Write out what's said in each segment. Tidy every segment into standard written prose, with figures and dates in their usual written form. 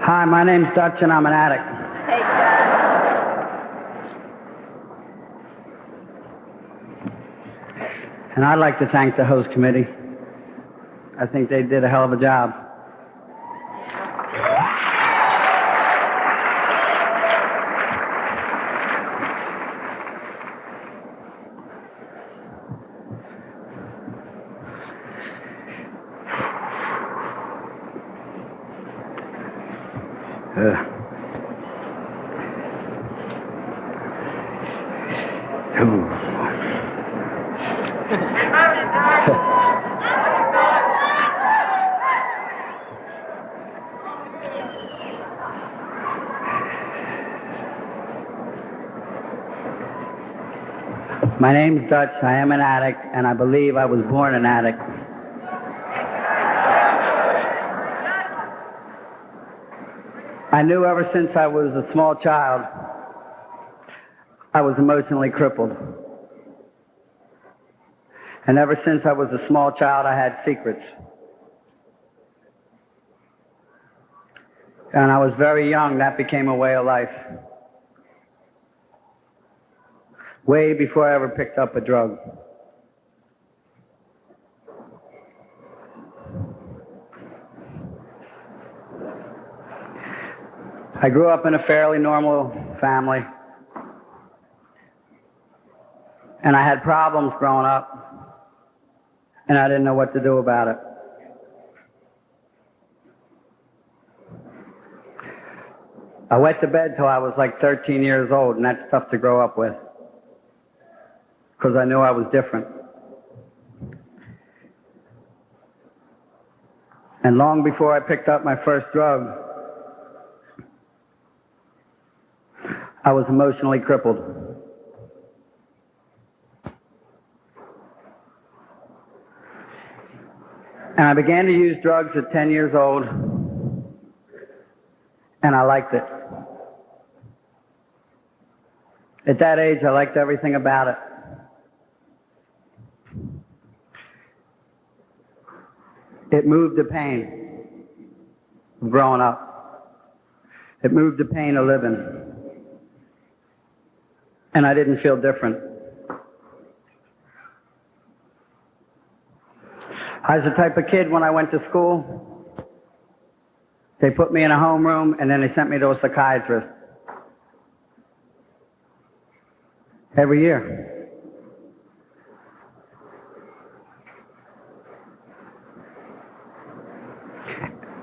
Hi, my name's Dutch and I'm an addict. Hey, Dutch. And I'd like to thank the host committee. I think they did a hell of a job. My name's Dutch, I am an addict, and I believe I was born an addict. I knew ever since I was a small child, I was emotionally crippled. And ever since I was a small child, I had secrets. And I was very young, that became a way of life. Way before I ever picked up a drug. I grew up in a fairly normal family. And I had problems growing up. And I didn't know what to do about it. I went to bed till I was like 13 years old, and that's tough to grow up with. Because I knew I was different. And long before I picked up my first drug, I was emotionally crippled. And I began to use drugs at 10 years old, and I liked it. At that age, I liked everything about it. It moved the pain of growing up. It moved the pain of living. And I didn't feel different. I was the type of kid when I went to school, they put me in a homeroom and then they sent me to a psychiatrist. Every year.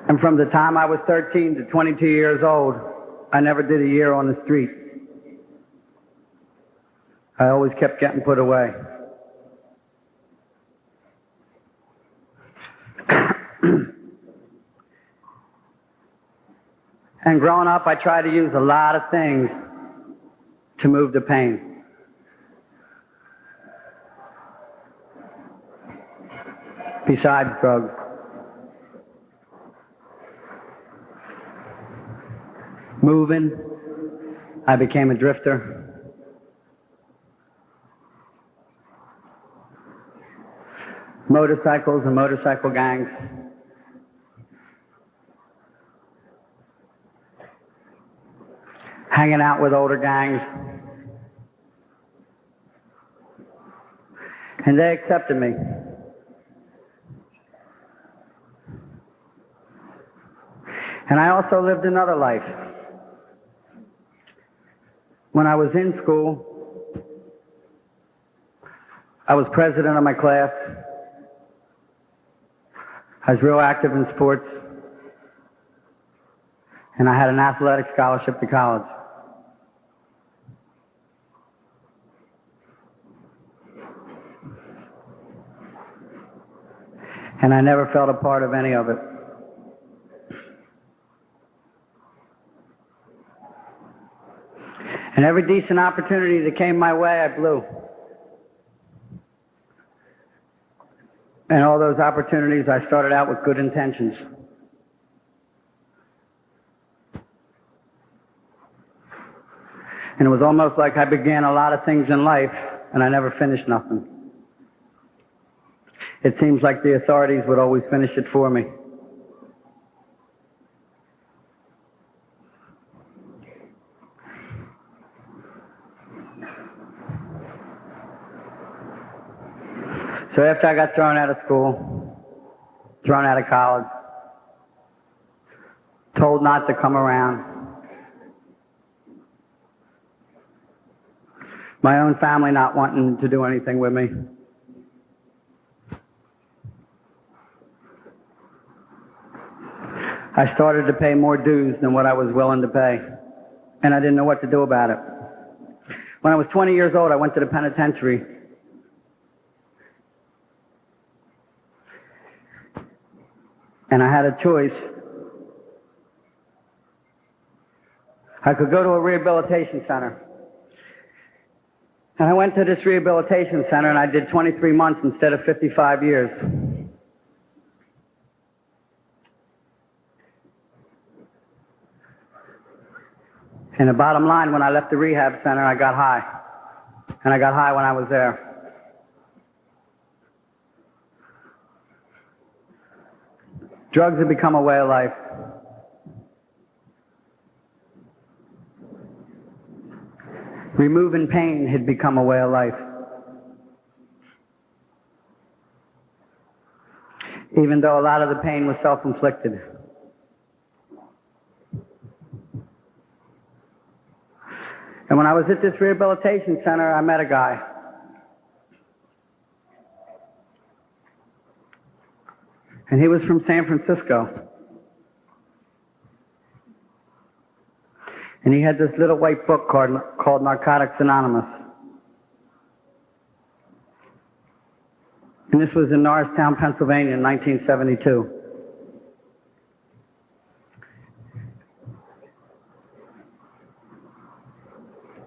And from the time I was 13 to 22 years old, I never did a year on the street. I always kept getting put away. And growing up, I tried to use a lot of things to move the pain. Besides drugs. Moving, I became a drifter. Motorcycles and motorcycle gangs. Hanging out with older gangs. And they accepted me. And I also lived another life. When I was in school, I was president of my class. I was real active in sports. And I had an athletic scholarship to college. And I never felt a part of any of it. And every decent opportunity that came my way, I blew. And all those opportunities, I started out with good intentions. And it was almost like I began a lot of things in life, and I never finished nothing. It seems like the authorities would always finish it for me. So after I got thrown out of school, thrown out of college, told not to come around, my own family not wanting to do anything with me, I started to pay more dues than what I was willing to pay, and I didn't know what to do about it. When I was 20 years old, I went to the penitentiary. And I had a choice. I could go to a rehabilitation center. And I went to this rehabilitation center and I did 23 months instead of 55 years. And the bottom line, when I left the rehab center, I got high. And I got high when I was there. Drugs have become a way of life. Removing pain had become a way of life. Even though a lot of the pain was self-inflicted. And when I was at this rehabilitation center, I met a guy. And he was from San Francisco. And he had this little white book called Narcotics Anonymous. And this was in Norristown, Pennsylvania in 1972.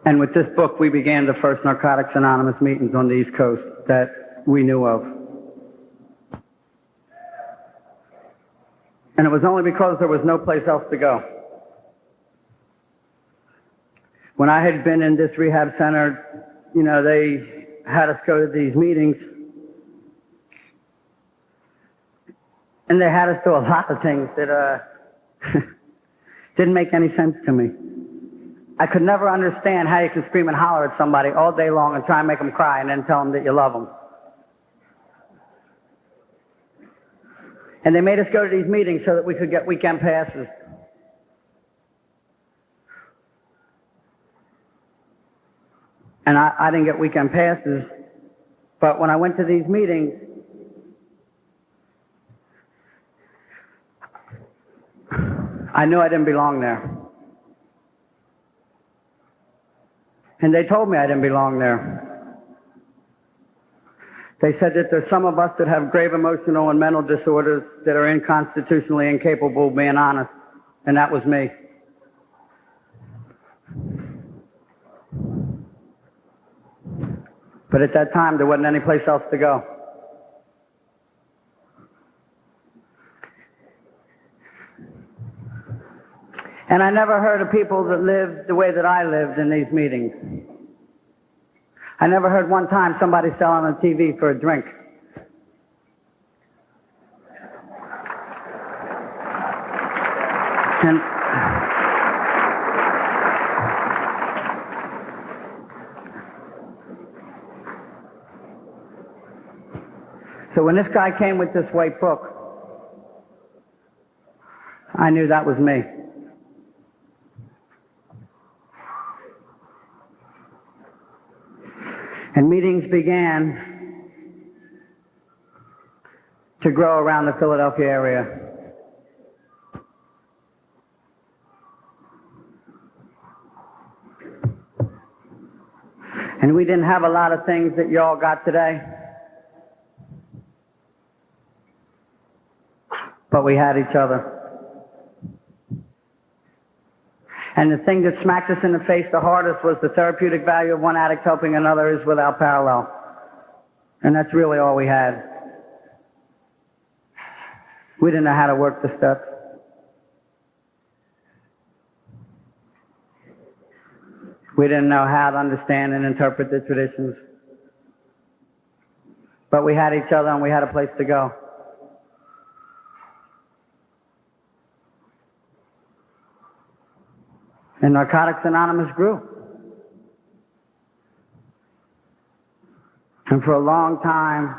And with this book, we began the first Narcotics Anonymous meetings on the East Coast that we knew of. And it was only because there was no place else to go. When I had been in this rehab center, you know, they had us go to these meetings. And they had us do a lot of things that didn't make any sense to me. I could never understand how you can scream and holler at somebody all day long and try and make them cry and then tell them that you love them. And they made us go to these meetings so that we could get weekend passes. And I didn't get weekend passes, but when I went to these meetings, I knew I didn't belong there. And they told me I didn't belong there. They said that there's some of us that have grave emotional and mental disorders that are unconstitutionally incapable of being honest, and that was me. But at that time, there wasn't any place else to go. And I never heard of people that lived the way that I lived in these meetings. I never heard one time somebody selling on TV for a drink. And so when this guy came with this white book, I knew that was me. And meetings began to grow around the Philadelphia area. And we didn't have a lot of things that y'all got today, but we had each other. And the thing that smacked us in the face the hardest was the therapeutic value of one addict helping another is without parallel. And that's really all we had. We didn't know how to work the steps. We didn't know how to understand and interpret the traditions. But we had each other and we had a place to go. And Narcotics Anonymous grew. And for a long time,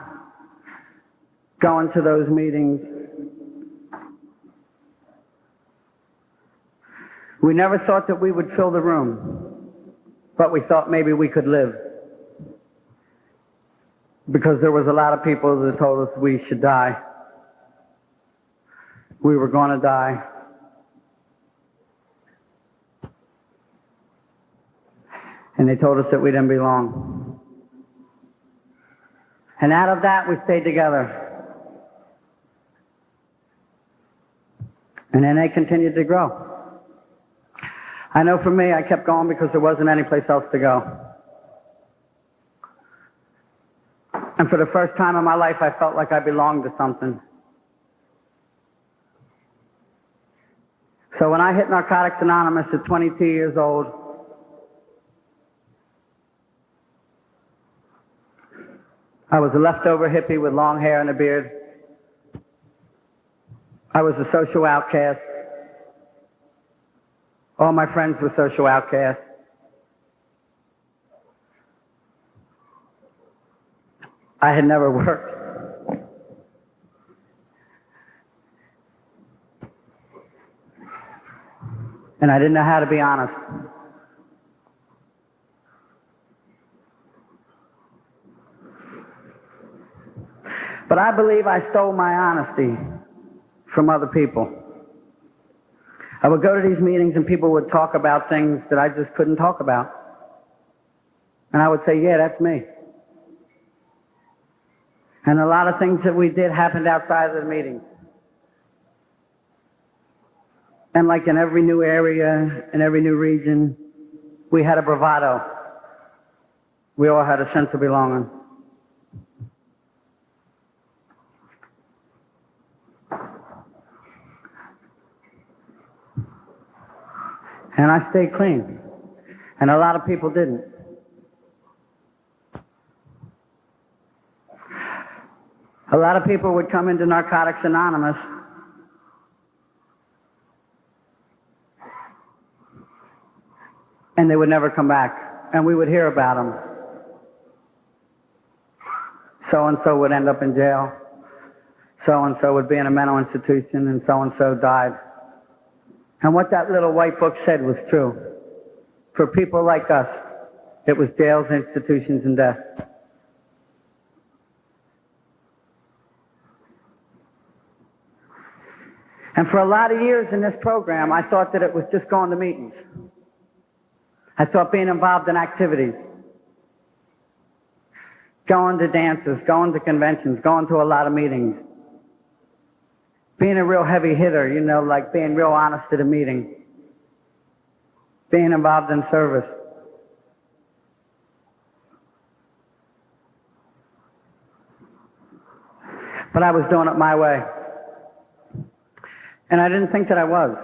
going to those meetings. We never thought that we would fill the room, but we thought maybe we could live. Because there was a lot of people that told us we should die. We were going to die. And they told us that we didn't belong. And out of that, we stayed together. And then they continued to grow. I know for me, I kept going because there wasn't any place else to go. And for the first time in my life, I felt like I belonged to something. So when I hit Narcotics Anonymous at 22 years old, I was a leftover hippie with long hair and a beard. I was a social outcast. All my friends were social outcasts. I had never worked. And I didn't know how to be honest. But I believe I stole my honesty from other people. I would go to these meetings and people would talk about things that I just couldn't talk about. And I would say, yeah, that's me. And a lot of things that we did happened outside of the meeting. And like in every new area, in every new region, we had a bravado. We all had a sense of belonging. And I stayed clean. And a lot of people didn't. A lot of people would come into Narcotics Anonymous and they would never come back. And we would hear about them. So-and-so would end up in jail. So-and-so would be in a mental institution, and so-and-so died. And what that little white book said was true. For people like us, it was jails, institutions, and death. And for a lot of years in this program, I thought that it was just going to meetings. I thought being involved in activities, going to dances, going to conventions, going to a lot of meetings, being a real heavy hitter, you know, like being real honest at a meeting, being involved in service. But I was doing it my way. And I didn't think that I was.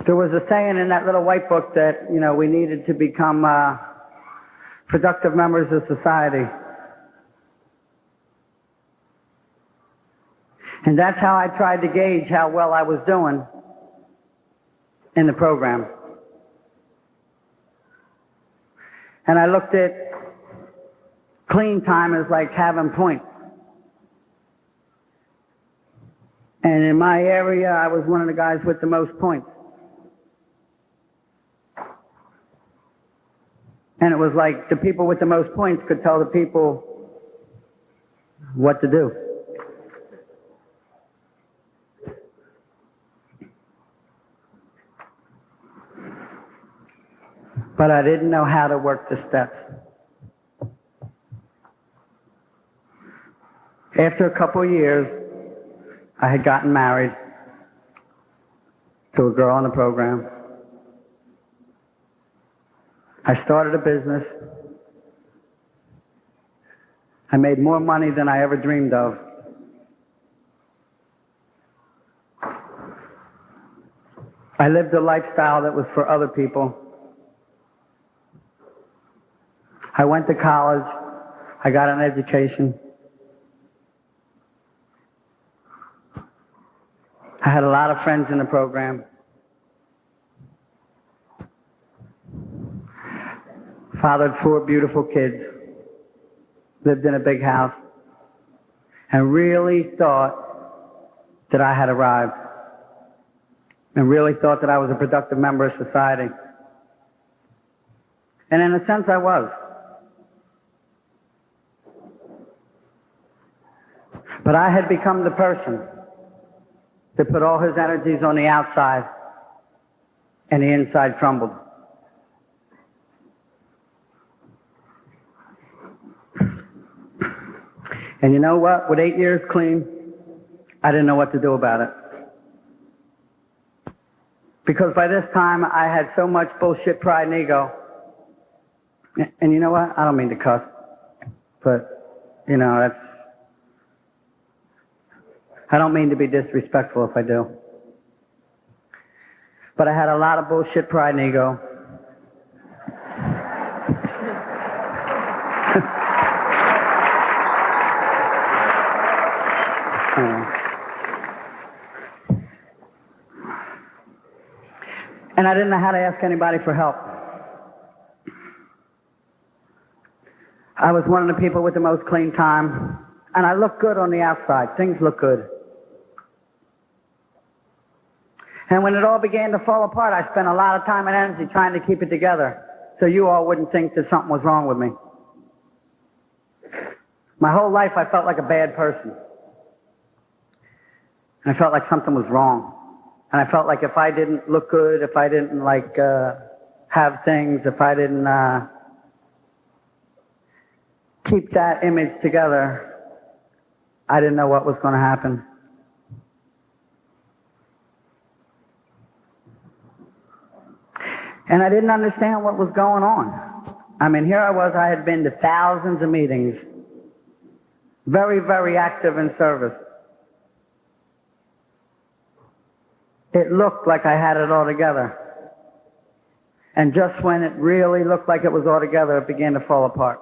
There was a saying in that little white book that, you know, we needed to become productive members of society. And that's how I tried to gauge how well I was doing in the program. And I looked at clean time as like having points. And in my area, I was one of the guys with the most points. And it was like the people with the most points could tell the people what to do. But I didn't know how to work the steps. After a couple of years, I had gotten married to a girl in the program. I started a business. I made more money than I ever dreamed of. I lived a lifestyle that was for other people. I went to college. I got an education. I had a lot of friends in the program. Fathered 4 beautiful kids. lived in a big house, and really thought that I had arrived, and really thought that I was a productive member of society. And in a sense, I was. But I had become the person that put all his energies on the outside, and the inside crumbled. And you know what? With 8 years clean, I didn't know what to do about it. Because by this time, I had so much bullshit pride and ego. And you know what? I don't mean to cuss, but, you know, I don't mean to be disrespectful if I do. But I had a lot of bullshit pride and ego. And I didn't know how to ask anybody for help. I was one of the people with the most clean time, and I looked good on the outside. Things looked good. And when it all began to fall apart, I spent a lot of time and energy trying to keep it together so you all wouldn't think that something was wrong with me. My whole life I felt like a bad person. And I felt like something was wrong. And I felt like if I didn't look good, if I didn't have things, if I didn't keep that image together, I didn't know what was going to happen. And I didn't understand what was going on. I mean, here I was, I had been to thousands of meetings, very, very active in service. It looked like I had it all together. And just when it really looked like it was all together, it began to fall apart.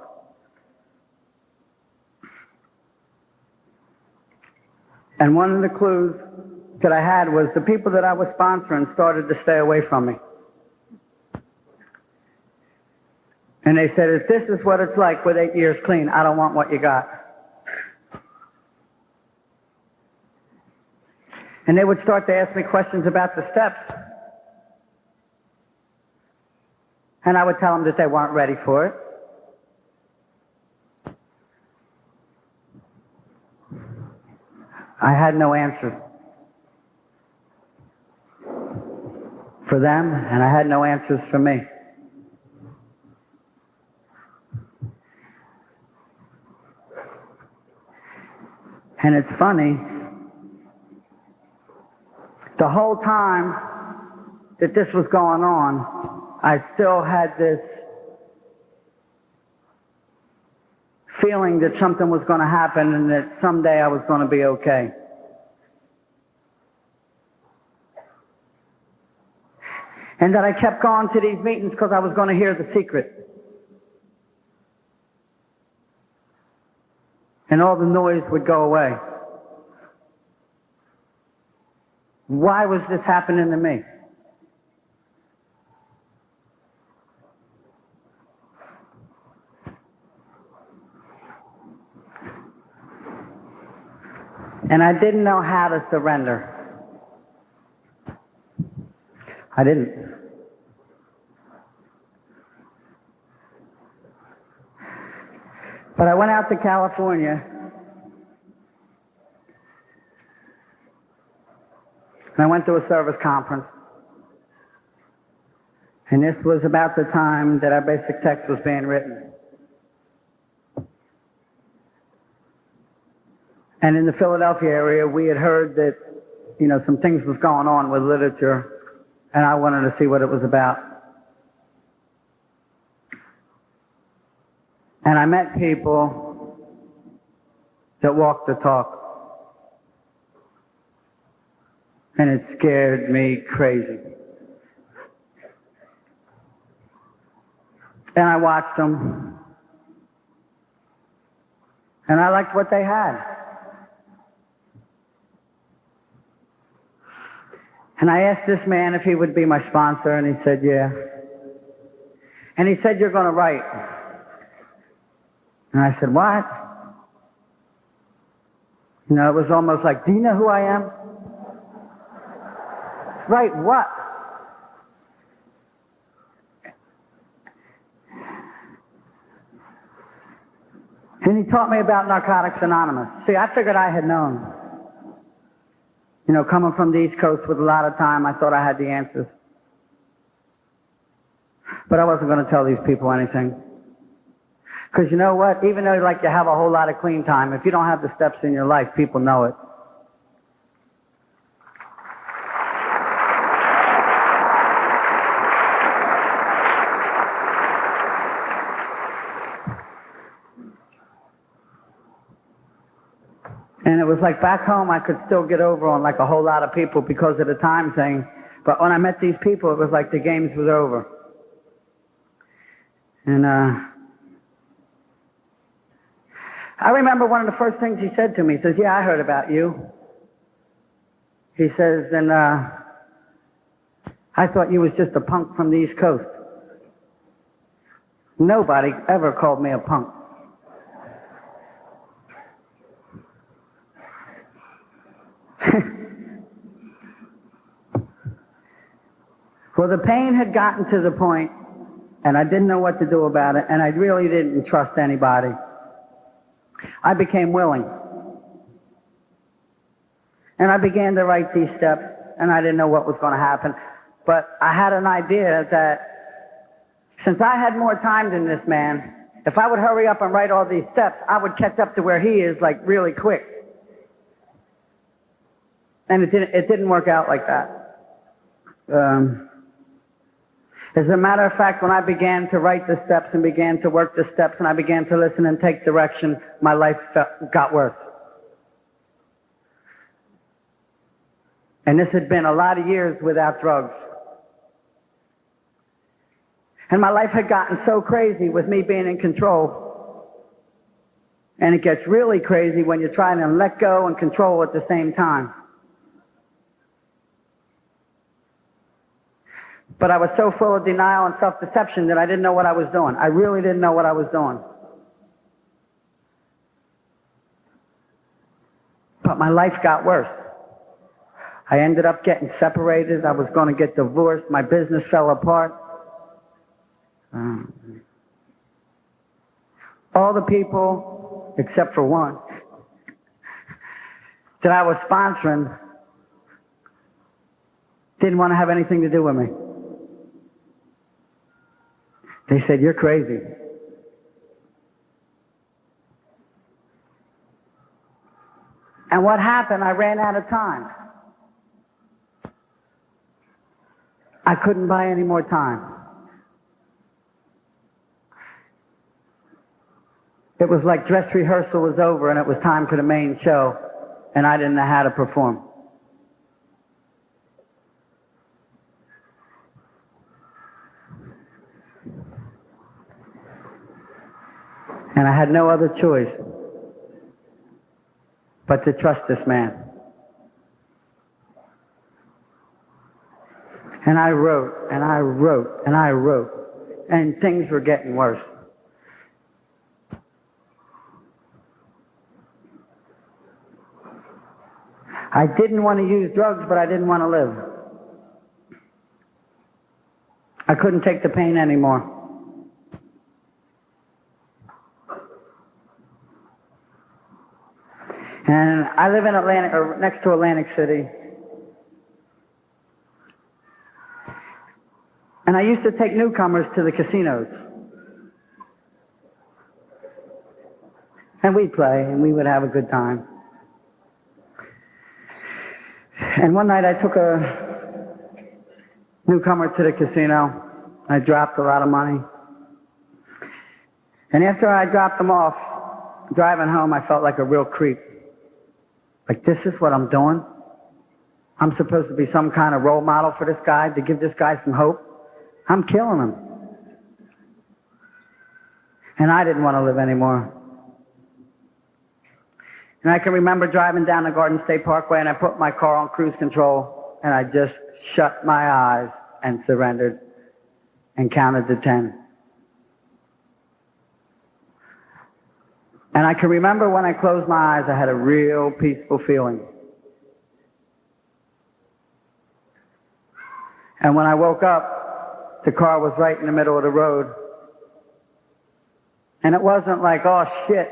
And one of the clues that I had was the people that I was sponsoring started to stay away from me. And they said, if this is what it's like with 8 years clean, I don't want what you got. And they would start to ask me questions about the steps. And I would tell them that they weren't ready for it. I had no answers for them, and I had no answers for me. And it's funny, the whole time that this was going on, I still had this feeling that something was going to happen and that someday I was going to be okay. And that I kept going to these meetings because I was going to hear the secret. And all the noise would go away. Why was this happening to me? And I didn't know how to surrender. I didn't. But I went out to California, and I went to a service conference. And this was about the time that our basic text was being written. And in the Philadelphia area, we had heard that, some things was going on with literature, and I wanted to see what it was about. And I met people that walked the talk. And it scared me crazy. And I watched them. And I liked what they had. And I asked this man if he would be my sponsor, and he said, yeah. And he said, you're going to write. And I said, what? You know, it was almost like, do you know who I am? Right, what? And he taught me about Narcotics Anonymous. See, I figured I had known. You know, coming from the East Coast with a lot of time, I thought I had the answers. But I wasn't going to tell these people anything. Because you know what? Even though like you have a whole lot of clean time, if you don't have the steps in your life, people know it. And it was like back home I could still get over on like a whole lot of people because of the time thing. But when I met these people, it was like the games was over. And I remember one of the first things he said to me. He says, yeah, I heard about you. He says, and I thought you was just a punk from the East Coast. Nobody ever called me a punk. Well, the pain had gotten to the point, and I didn't know what to do about it, and I really didn't trust anybody. I became willing. And I began to write these steps, and I didn't know what was going to happen. But I had an idea that since I had more time than this man, if I would hurry up and write all these steps, I would catch up to where he is, like, really quick. And it didn't work out like that. As a matter of fact, when I began to write the steps and began to work the steps and I began to listen and take direction, my life got worse. And this had been a lot of years without drugs. And my life had gotten so crazy with me being in control. And it gets really crazy when you're trying to let go and control at the same time. But I was so full of denial and self-deception that I didn't know what I was doing. I really didn't know what I was doing. But my life got worse. I ended up getting separated. I was going to get divorced. My business fell apart. All the people, except for one, that I was sponsoring didn't want to have anything to do with me. They said, you're crazy. And what happened, I ran out of time. I couldn't buy any more time. It was like dress rehearsal was over and it was time for the main show, and I didn't know how to perform. And I had no other choice but to trust this man. And I wrote, and I wrote, and I wrote, and things were getting worse. I didn't want to use drugs, but I didn't want to live. I couldn't take the pain anymore. And I live in next to Atlantic City. And I used to take newcomers to the casinos. And we'd play, and we would have a good time. And one night I took a newcomer to the casino. I dropped a lot of money. And after I dropped them off, driving home, I felt like a real creep. Like, this is what I'm doing? I'm supposed to be some kind of role model for this guy, to give this guy some hope? I'm killing him. And I didn't want to live anymore. And I can remember driving down the Garden State Parkway, and I put my car on cruise control, and I just shut my eyes and surrendered and counted to 10. And I can remember when I closed my eyes, I had a real peaceful feeling. And when I woke up, the car was right in the middle of the road. And it wasn't like, oh shit.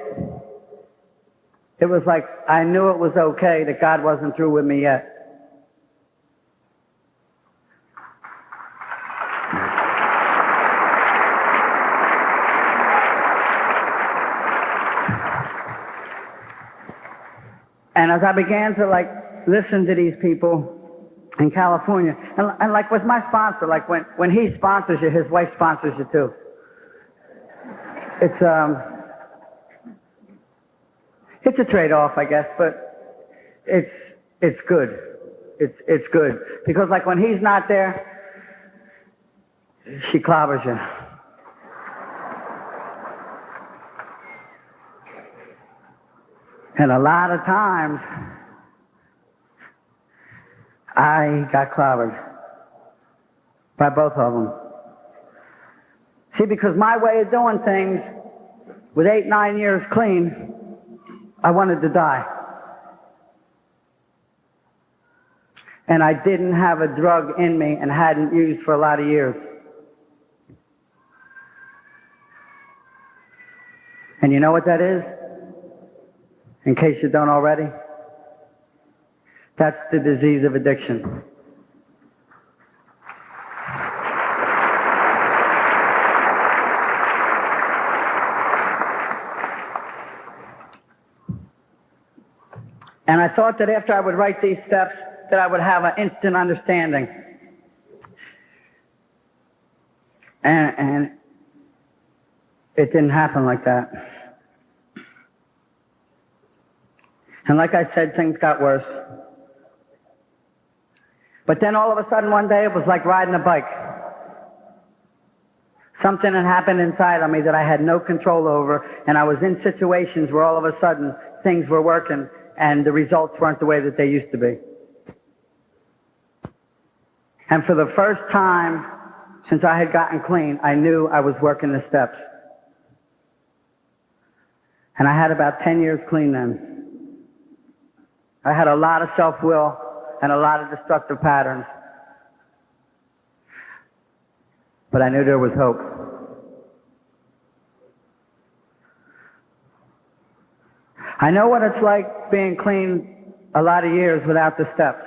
It was like, I knew it was okay, that God wasn't through with me yet. And as I began to listen to these people in California, and like with my sponsor, like when he sponsors you, his wife sponsors you too. It's a trade-off, I guess, but it's good. It's good. Because like when he's not there, she clobbers you. And a lot of times, I got clobbered by both of them. See, because my way of doing things, with 8, 9 years clean, I wanted to die. And I didn't have a drug in me and hadn't used for a lot of years. And you know what that is? In case you don't already? That's the disease of addiction. And I thought that after I would write these steps, that I would have an instant understanding. And it didn't happen like that. And like I said, things got worse. But then all of a sudden one day it was like riding a bike. Something had happened inside of me that I had no control over, and I was in situations where all of a sudden things were working and the results weren't the way that they used to be. And for the first time since I had gotten clean, I knew I was working the steps. And I had about 10 years clean then. I had a lot of self-will and a lot of destructive patterns. But I knew there was hope. I know what it's like being clean a lot of years without the steps.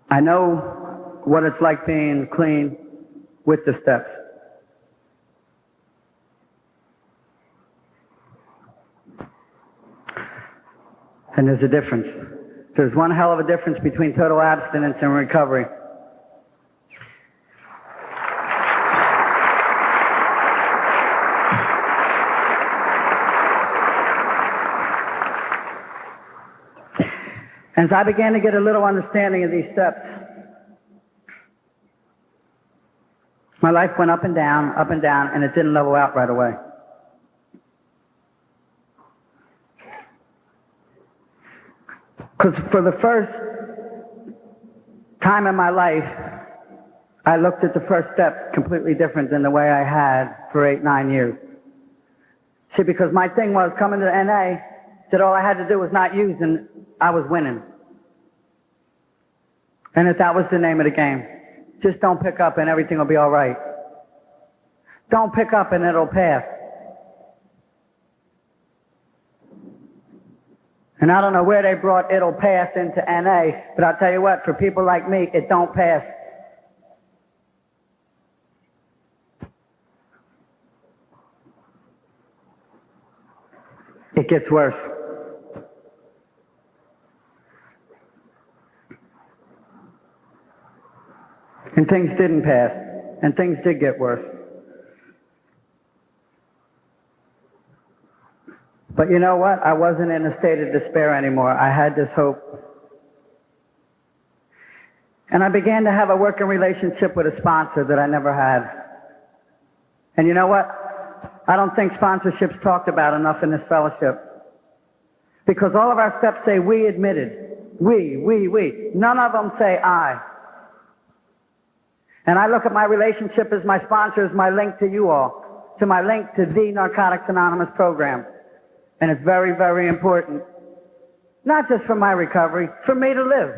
I know what it's like being clean with the steps. And there's a difference. There's one hell of a difference between total abstinence and recovery. As I began to get a little understanding of these steps, my life went up and down, and it didn't level out right away. Because for the first time in my life, I looked at the first step completely different than the way I had for 8, 9 years. See, because my thing was coming to NA, that all I had to do was not use and I was winning. And that was the name of the game. Just don't pick up and everything will be all right. Don't pick up and it'll pass. And I don't know where they brought it'll pass into NA, but I'll tell you what, for people like me, it don't pass. It gets worse. And things didn't pass, and things did get worse. But you know what? I wasn't in a state of despair anymore. I had this hope. And I began to have a working relationship with a sponsor that I never had. And you know what? I don't think sponsorship's talked about enough in this fellowship. Because all of our steps say we admitted. We. None of them say I. And I look at my relationship as my sponsor, as my link to you all, to my link to the Narcotics Anonymous program. And it's very, very important, not just for my recovery, for me to live.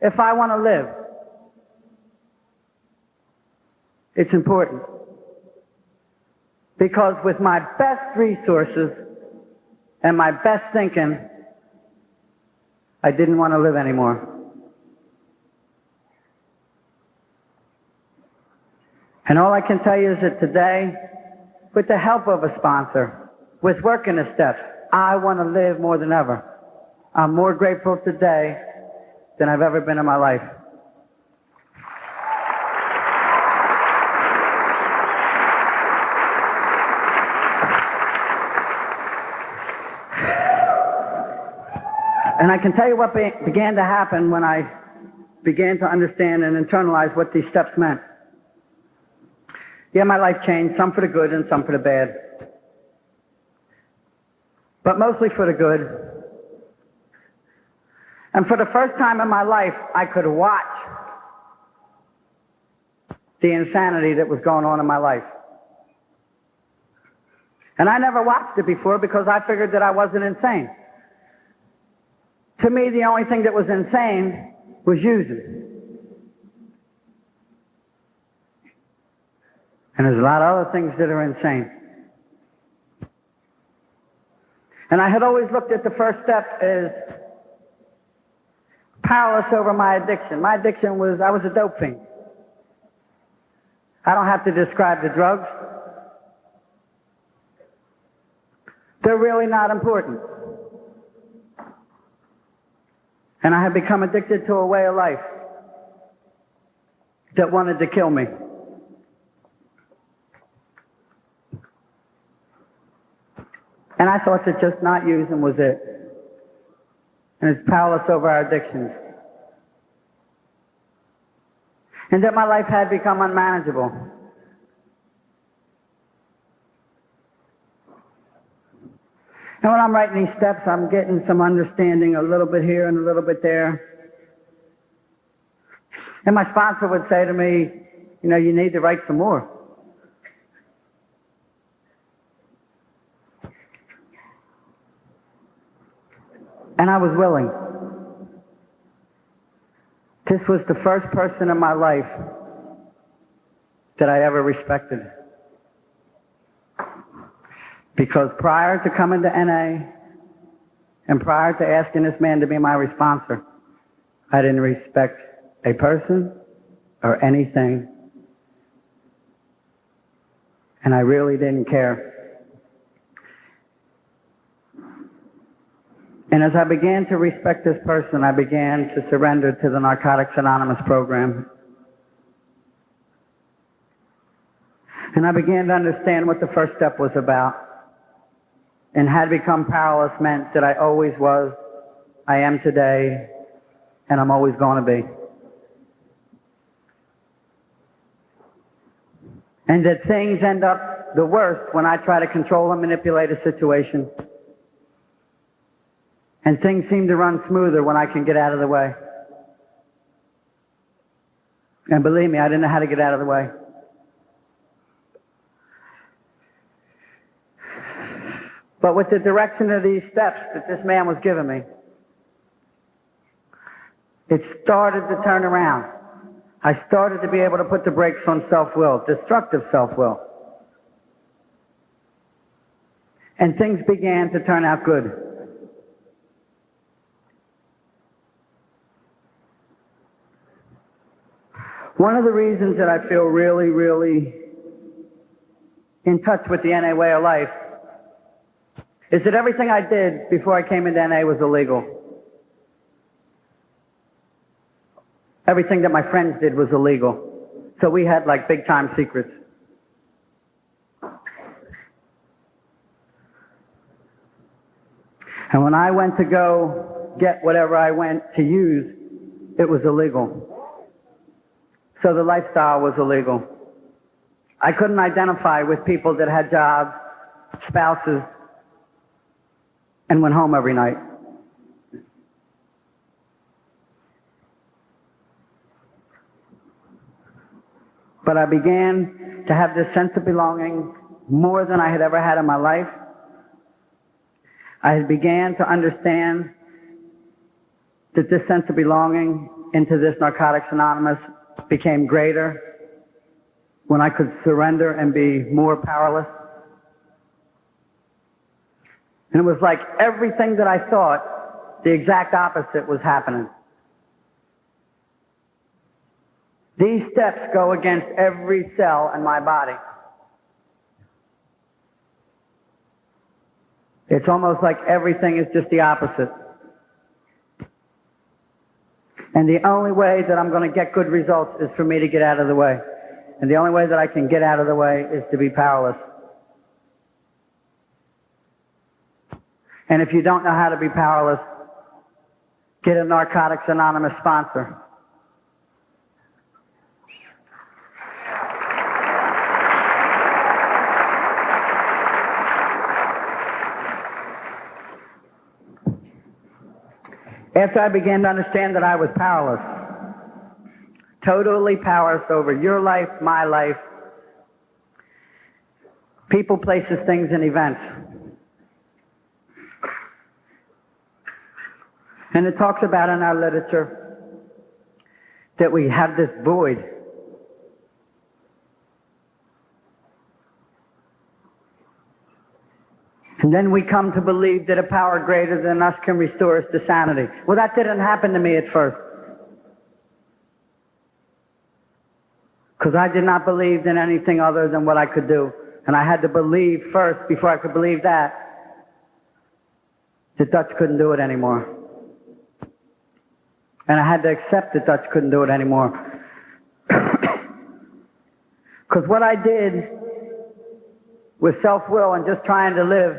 If I want to live, it's important. Because with my best resources and my best thinking, I didn't want to live anymore. And all I can tell you is that today, with the help of a sponsor, with working the steps, I want to live more than ever. I'm more grateful today than I've ever been in my life. And I can tell you what began to happen when I began to understand and internalize what these steps meant. Yeah, my life changed, some for the good and some for the bad. But mostly for the good. And for the first time in my life, I could watch the insanity that was going on in my life. And I never watched it before because I figured that I wasn't insane. To me, the only thing that was insane was using. And there's a lot of other things that are insane. And I had always looked at the first step as powerless over my addiction. My addiction was, I was a dope fiend. I don't have to describe the drugs. They're really not important. And I had become addicted to a way of life that wanted to kill me. And I thought that just not using was it. And it's powerless over our addictions. And that my life had become unmanageable. And when I'm writing these steps, I'm getting some understanding a little bit here and a little bit there. And my sponsor would say to me, you know, you need to write some more. And I was willing. This was the first person in my life that I ever respected. Because prior to coming to NA, and prior to asking this man to be my sponsor, I didn't respect a person or anything. And I really didn't care. And as I began to respect this person, I began to surrender to the Narcotics Anonymous program. And I began to understand what the first step was about. And had become powerless meant that I always was, I am today, and I'm always going to be. And that things end up the worst when I try to control and manipulate a situation. And things seem to run smoother when I can get out of the way. And believe me, I didn't know how to get out of the way. But with the direction of these steps that this man was giving me, it started to turn around. I started to be able to put the brakes on self-will, destructive self-will. And things began to turn out good. One of the reasons that I feel really, really in touch with the NA way of life is that everything I did before I came into NA was illegal. Everything that my friends did was illegal. So we had like big time secrets. And when I went to go get whatever I went to use, it was illegal. So the lifestyle was illegal. I couldn't identify with people that had jobs, spouses, and went home every night. But I began to have this sense of belonging more than I had ever had in my life. I began to understand that this sense of belonging into this Narcotics Anonymous became greater when I could surrender and be more powerless. And it was like everything that I thought, the exact opposite was happening. These steps go against every cell in my body. It's almost like everything is just the opposite. And the only way that I'm going to get good results is for me to get out of the way. And the only way that I can get out of the way is to be powerless. And if you don't know how to be powerless, get a Narcotics Anonymous sponsor. After I began to understand that I was powerless, totally powerless over your life, my life, people, places, things, and events. And it talks about in our literature that we have this void. And then we come to believe that a power greater than us can restore us to sanity. Well, that didn't happen to me at first. Because I did not believe in anything other than what I could do. And I had to believe first, before I could believe that Dutch couldn't do it anymore. And I had to accept that Dutch couldn't do it anymore. Because what I did with self-will and just trying to live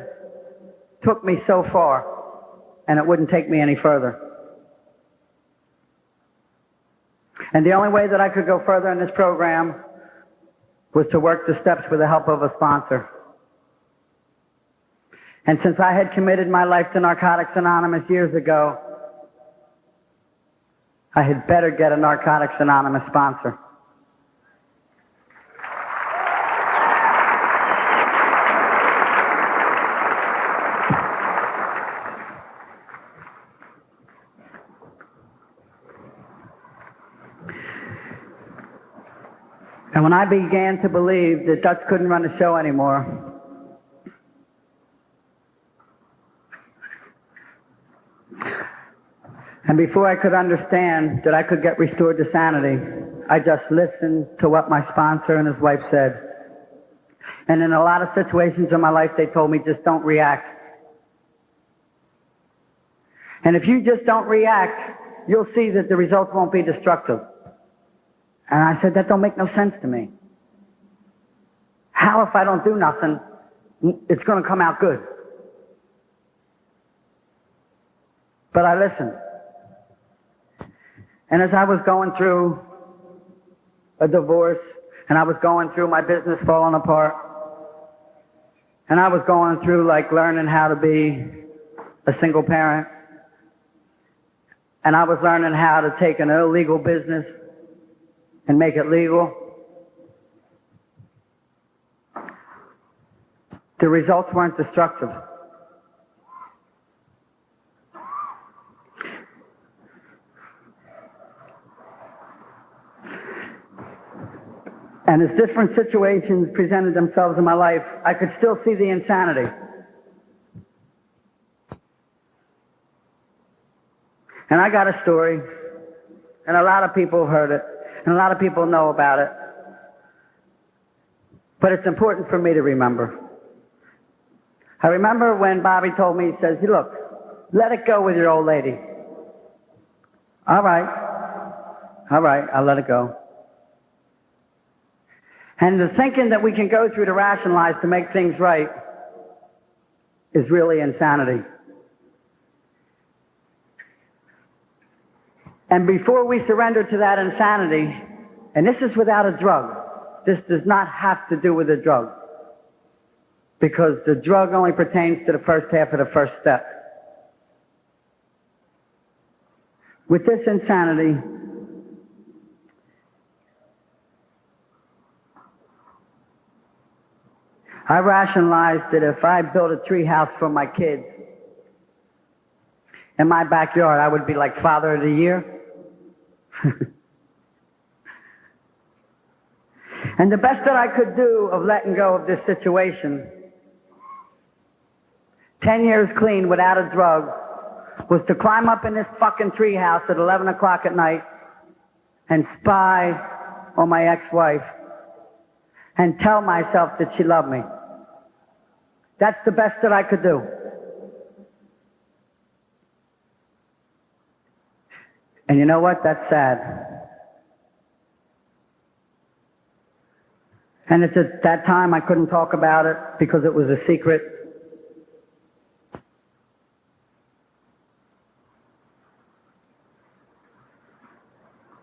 took me so far, and it wouldn't take me any further. And the only way that I could go further in this program was to work the steps with the help of a sponsor. And since I had committed my life to Narcotics Anonymous years ago, I had better get a Narcotics Anonymous sponsor. And when I began to believe that Dutch couldn't run the show anymore, and before I could understand that I could get restored to sanity, I just listened to what my sponsor and his wife said. And in a lot of situations in my life, they told me, just don't react. And if you just don't react, you'll see that the results won't be destructive. And I said, that don't make no sense to me. How if I don't do nothing, it's going to come out good? But I listened. And as I was going through a divorce, and I was going through my business falling apart, and I was going through like learning how to be a single parent, and I was learning how to take an illegal business and make it legal, the results weren't destructive. And as different situations presented themselves in my life, I could still see the insanity. And I got a story, and a lot of people have heard it, and a lot of people know about it. But it's important for me to remember. I remember when Bobby told me, he says, hey, look, let it go with your old lady. All right, I'll let it go. And the thinking that we can go through to rationalize to make things right is really insanity. And before we surrender to that insanity, and this is without a drug, this does not have to do with a drug, because the drug only pertains to the first half of the first step. With this insanity, I rationalized that if I built a tree house for my kids in my backyard, I would be like Father of the Year. And the best that I could do of letting go of this situation, 10 years clean without a drug, was to climb up in this fucking tree house at 11 o'clock at night and spy on my ex-wife and tell myself that she loved me. That's the best that I could do. And you know what? That's sad. And it's at that time I couldn't talk about it because it was a secret.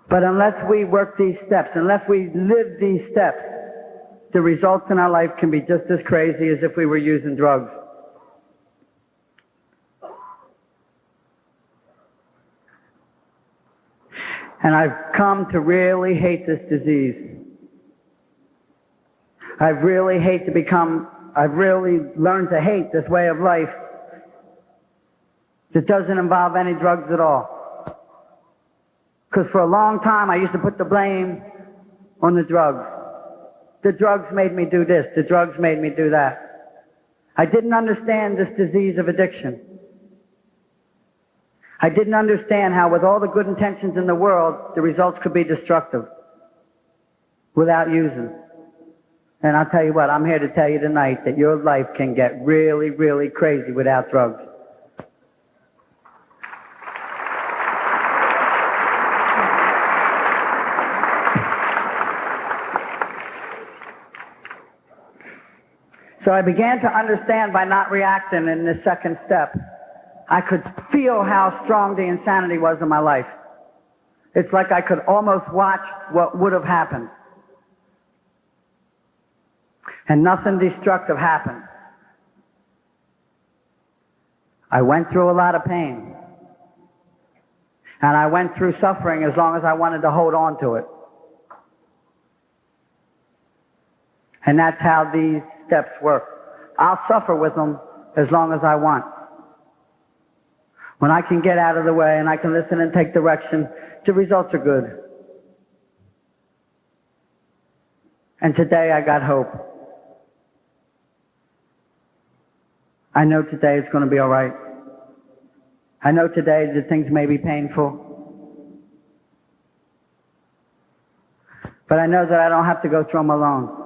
But unless we work these steps, unless we live these steps, the results in our life can be just as crazy as if we were using drugs. And I've come to really hate this disease. I've really learned to hate this way of life that doesn't involve any drugs at all. Because for a long time I used to put the blame on the drugs. The drugs made me do this. The drugs made me do that. I didn't understand this disease of addiction. I didn't understand how with all the good intentions in the world, the results could be destructive without using. And I'll tell you what, I'm here to tell you tonight that your life can get really, really crazy without drugs. So I began to understand by not reacting in this second step. I could feel how strong the insanity was in my life. It's like I could almost watch what would have happened. And nothing destructive happened. I went through a lot of pain. And I went through suffering as long as I wanted to hold on to it. And that's how these steps work. I'll suffer with them as long as I want. When I can get out of the way and I can listen and take direction, the results are good. And today I got hope. I know today it's going to be all right. I know today that things may be painful. But I know that I don't have to go through them alone.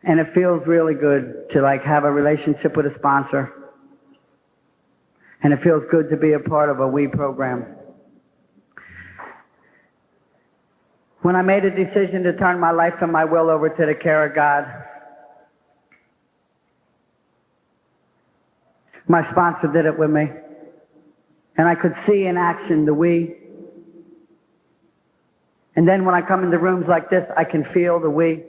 And it feels really good to have a relationship with a sponsor. And it feels good to be a part of a WE program. When I made a decision to turn my life and my will over to the care of God, my sponsor did it with me. And I could see in action the WE. And then when I come into rooms like this, I can feel the WE.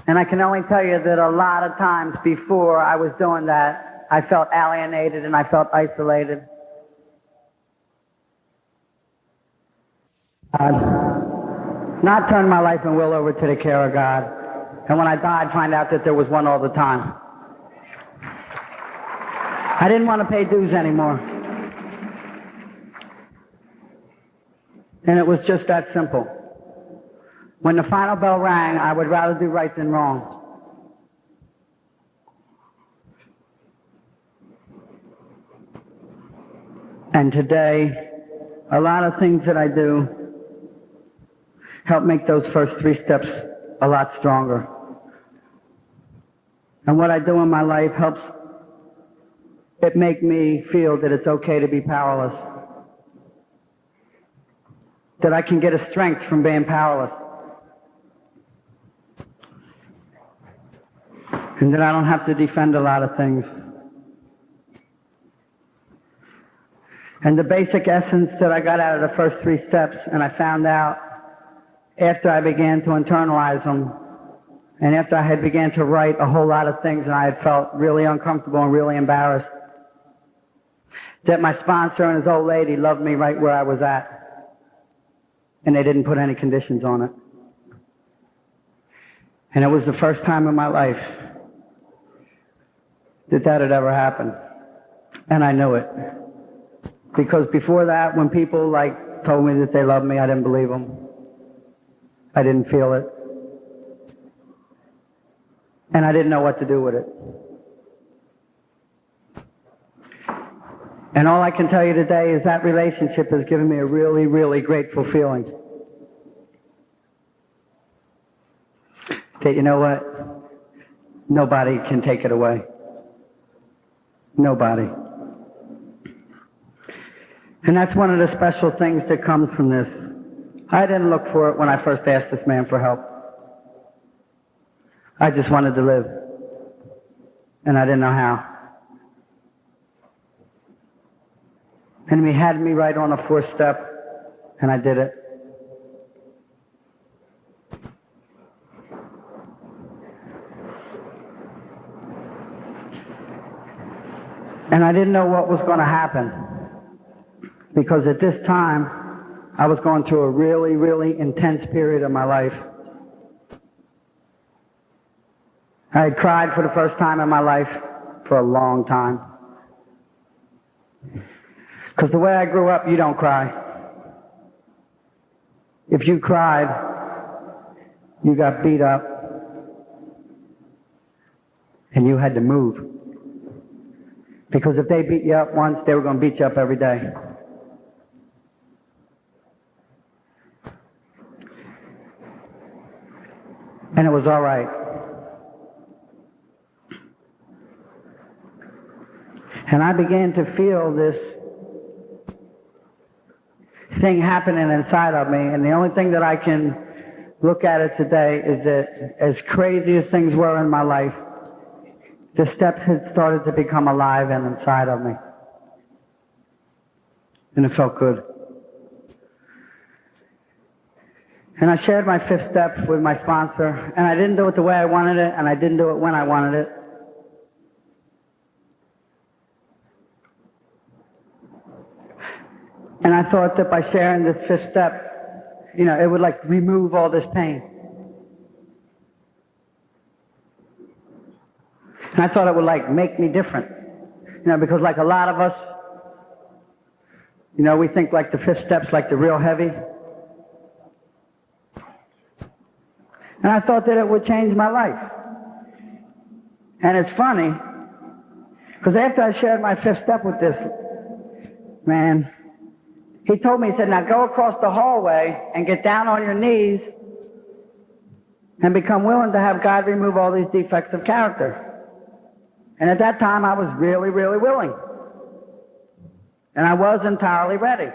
And I can only tell you that a lot of times before I was doing that, I felt alienated and I felt isolated. Not turn my life and will over to the care of God. And when I died, find out that there was one all the time. I didn't want to pay dues anymore. And it was just that simple. When the final bell rang, I would rather do right than wrong. And today, a lot of things that I do help make those first 3 steps a lot stronger. And what I do in my life helps it make me feel that it's okay to be powerless. That I can get a strength from being powerless. And that I don't have to defend a lot of things. And the basic essence that I got out of the first 3 steps, and I found out after I began to internalize them, and after I had began to write a whole lot of things and I had felt really uncomfortable and really embarrassed, that my sponsor and his old lady loved me right where I was at. And they didn't put any conditions on it. And it was the first time in my life that that had ever happened. And I knew it. Because before that, when people told me that they loved me, I didn't believe them. I didn't feel it. And I didn't know what to do with it. And all I can tell you today is that relationship has given me a really, really grateful feeling. That you know what? Nobody can take it away. Nobody. And that's one of the special things that comes from this. I didn't look for it when I first asked this man for help. I just wanted to live. And I didn't know how. And he had me right on a fourth step, and I did it. And I didn't know what was going to happen, because at this time, I was going through a really, really intense period of my life. I had cried for the first time in my life for a long time. Because the way I grew up, you don't cry. If you cried, you got beat up, and you had to move. Because if they beat you up once, they were going to beat you up every day. And it was all right. And I began to feel this thing happening inside of me, and the only thing that I can look at it today is that as crazy as things were in my life, the steps had started to become alive and inside of me. And it felt good. And I shared my fifth step with my sponsor, and I didn't do it the way I wanted it, and I didn't do it when I wanted it. And I thought that by sharing this fifth step, it would remove all this pain. And I thought it would make me different. Because a lot of us, we think the fifth step's the real heavy. And I thought that it would change my life. And it's funny, because after I shared my fifth step with this man, he told me, he said, now go across the hallway and get down on your knees and become willing to have God remove all these defects of character. And at that time, I was really, really willing. And I was entirely ready.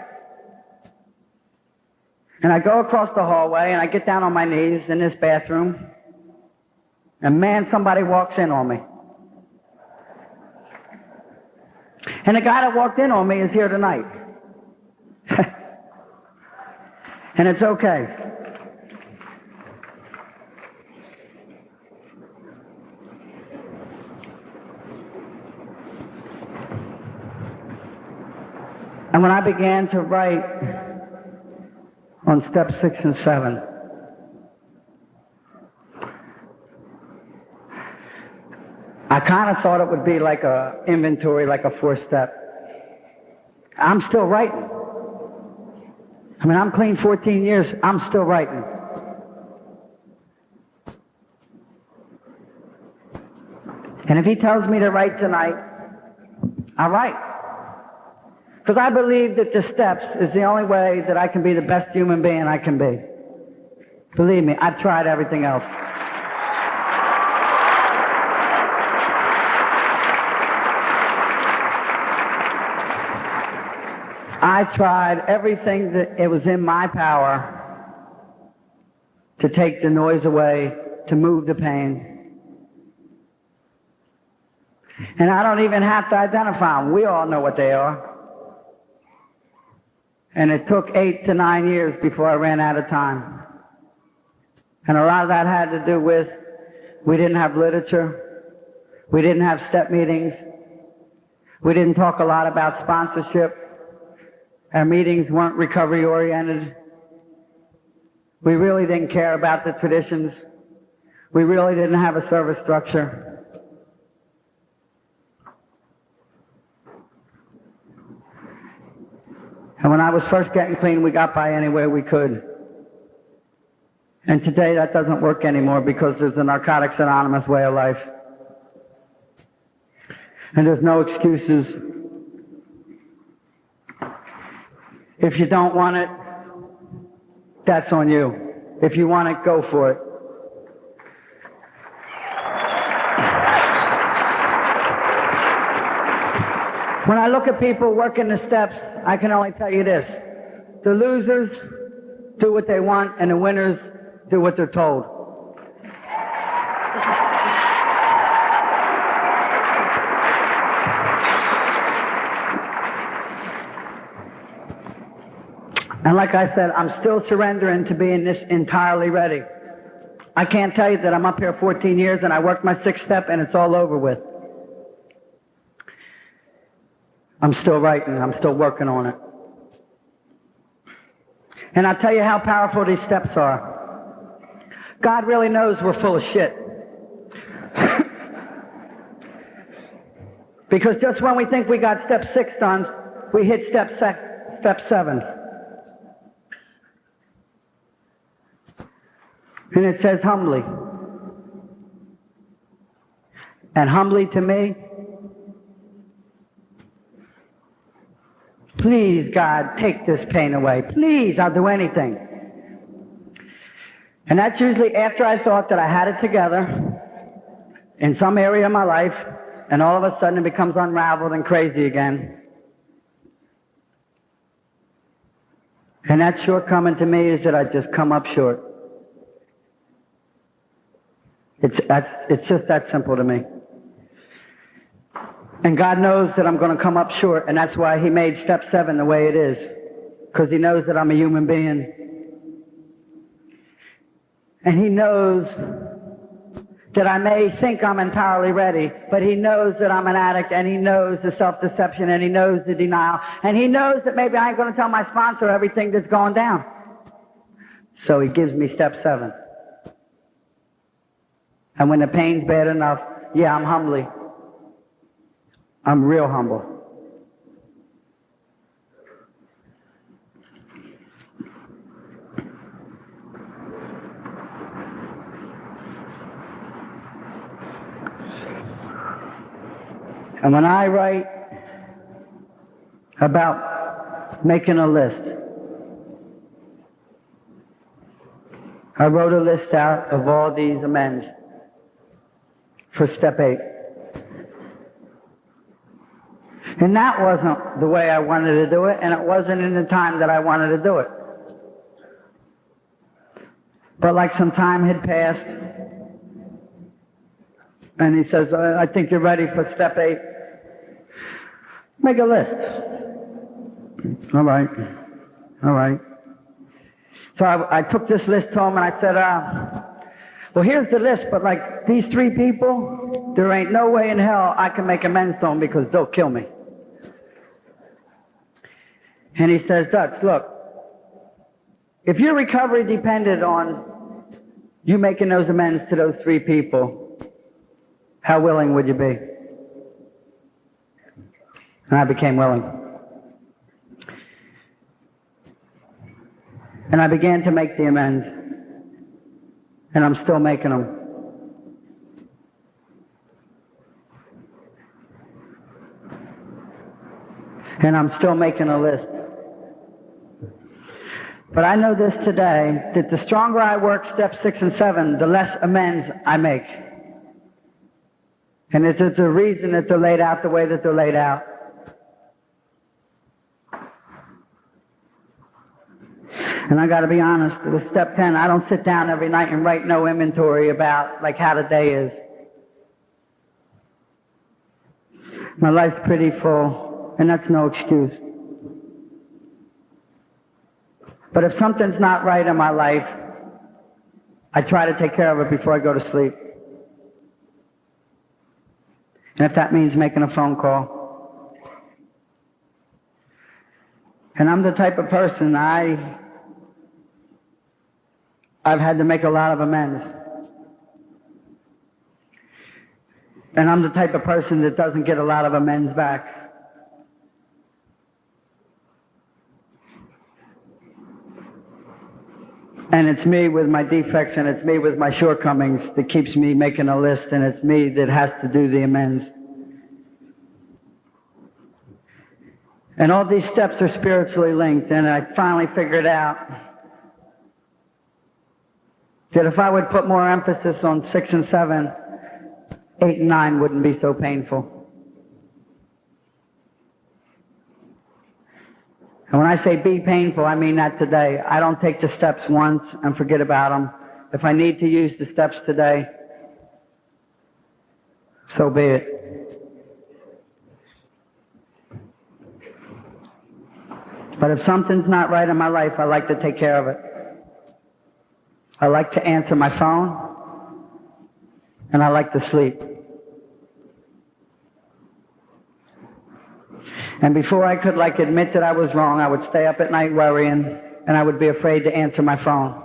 And I go across the hallway, and I get down on my knees in this bathroom, and man, somebody walks in on me. And the guy that walked in on me is here tonight. And it's okay. And when I began to write on step 6 and 7, I kind of thought it would be like a inventory, like a 4-step. I'm still writing. I'm clean 14 years, I'm still writing. And if he tells me to write tonight, I'll write. Because I believe that the steps is the only way that I can be the best human being I can be. Believe me, I've tried everything else. I tried everything that it was in my power to take the noise away, to move the pain. And I don't even have to identify them. We all know what they are. And it took 8 to 9 years before I ran out of time. And a lot of that had to do with we didn't have literature. We didn't have step meetings. We didn't talk a lot about sponsorship. Our meetings weren't recovery-oriented. We really didn't care about the traditions. We really didn't have a service structure. And when I was first getting clean, we got by any way we could. And today that doesn't work anymore because there's a Narcotics Anonymous way of life. And there's no excuses. If you don't want it, that's on you. If you want it, go for it. When I look at people working the steps, I can only tell you this. The losers do what they want, and the winners do what they're told. And like I said, I'm still surrendering to being this entirely ready. I can't tell you that I'm up here 14 years and I worked my 6th step and it's all over with. I'm still writing. I'm still working on it. And I'll tell you how powerful these steps are. God really knows we're full of shit. Because just when we think we got step 6 done, we hit step 7. And it says humbly. And humbly to me, please, God, take this pain away. Please, I'll do anything. And that's usually after I thought that I had it together in some area of my life, and all of a sudden it becomes unraveled and crazy again. And that shortcoming to me is that I just come up short. It's just that simple to me. And God knows that I'm going to come up short, and that's why He made step 7 the way it is. Because He knows that I'm a human being. And He knows that I may think I'm entirely ready, but He knows that I'm an addict, and He knows the self-deception, and He knows the denial, and He knows that maybe I ain't going to tell my sponsor everything that's going down. So He gives me step 7. And when the pain's bad enough, yeah, I'm humbly. I'm real humble. And when I write about making a list, I wrote a list out of all these amends for step 8. And that wasn't the way I wanted to do it, and it wasn't in the time that I wanted to do it. But like some time had passed, and He says, I think you're ready for step 8. Make a list. All right. All right. So I took this list to him, and I said, well, here's the list, but like these 3 people, there ain't no way in hell I can make amends to them because they'll kill me. And he says, Dutch, look, if your recovery depended on you making those amends to those 3 people, how willing would you be? And I became willing. And I began to make the amends. And I'm still making them. And I'm still making a list. But I know this today, that the stronger I work step 6 and 7, the less amends I make. And it's a reason that they're laid out the way that they're laid out. And I got to be honest, with step 10, I don't sit down every night and write no inventory about like how the day is. My life's pretty full, and that's no excuse. But if something's not right in my life, I try to take care of it before I go to sleep. And if that means making a phone call. And I'm the type of person, I've had to make a lot of amends. And I'm the type of person that doesn't get a lot of amends back. And it's me with my defects, and it's me with my shortcomings that keeps me making a list, and it's me that has to do the amends. And all these steps are spiritually linked, and I finally figured out that if I would put more emphasis on 6 and 7, 8 and 9 wouldn't be so painful. And when I say be painful, I mean that today. I don't take the steps once and forget about them. If I need to use the steps today, so be it. But if something's not right in my life, I like to take care of it. I like to answer my phone, and I like to sleep. And before I could admit that I was wrong, I would stay up at night worrying, and I would be afraid to answer my phone.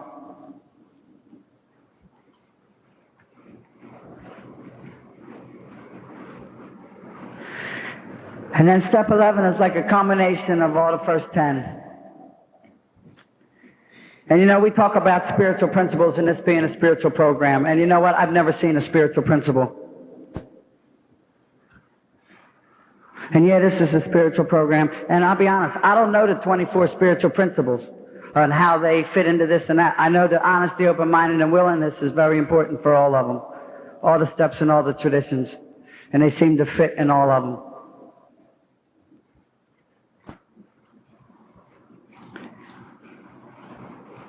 And then step 11 is like a combination of all the first 10. And you know, we talk about spiritual principles and this being a spiritual program. And you know what? I've never seen a spiritual principle. And yeah, this is a spiritual program. And I'll be honest, I don't know the 24 spiritual principles and how they fit into this and that. I know that honesty, open-minded, and willingness is very important for all of them. All the steps and all the traditions. And they seem to fit in all of them.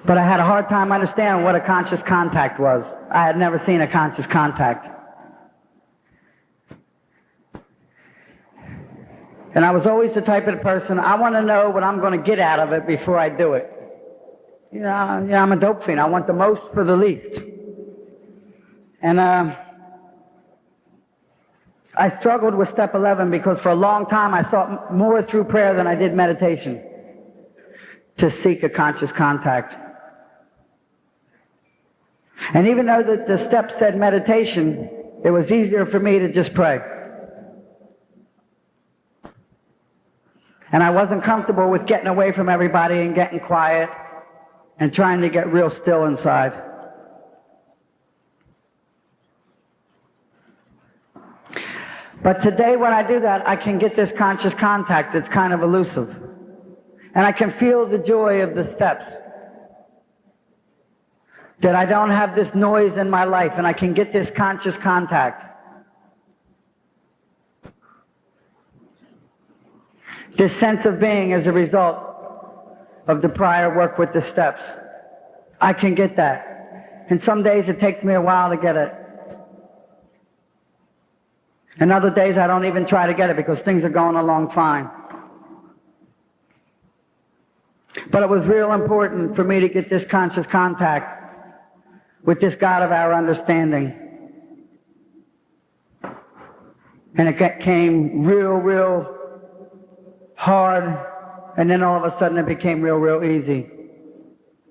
But I had a hard time understanding what a conscious contact was. I had never seen a conscious contact. And I was always the type of person, I want to know what I'm going to get out of it before I do it. You know, I'm a dope fiend. I want the most for the least. And I struggled with step 11 because for a long time I sought more through prayer than I did meditation to seek a conscious contact. And even though the step said meditation, it was easier for me to just pray. And I wasn't comfortable with getting away from everybody and getting quiet and trying to get real still inside. But today when I do that, I can get this conscious contact that's kind of elusive. And I can feel the joy of the steps. That I don't have this noise in my life, and I can get this conscious contact. This sense of being as a result of the prior work with the steps. I can get that. And some days it takes me a while to get it. And other days I don't even try to get it because things are going along fine. But it was real important for me to get this conscious contact with this God of our understanding. And it came real hard, and then all of a sudden it became real easy.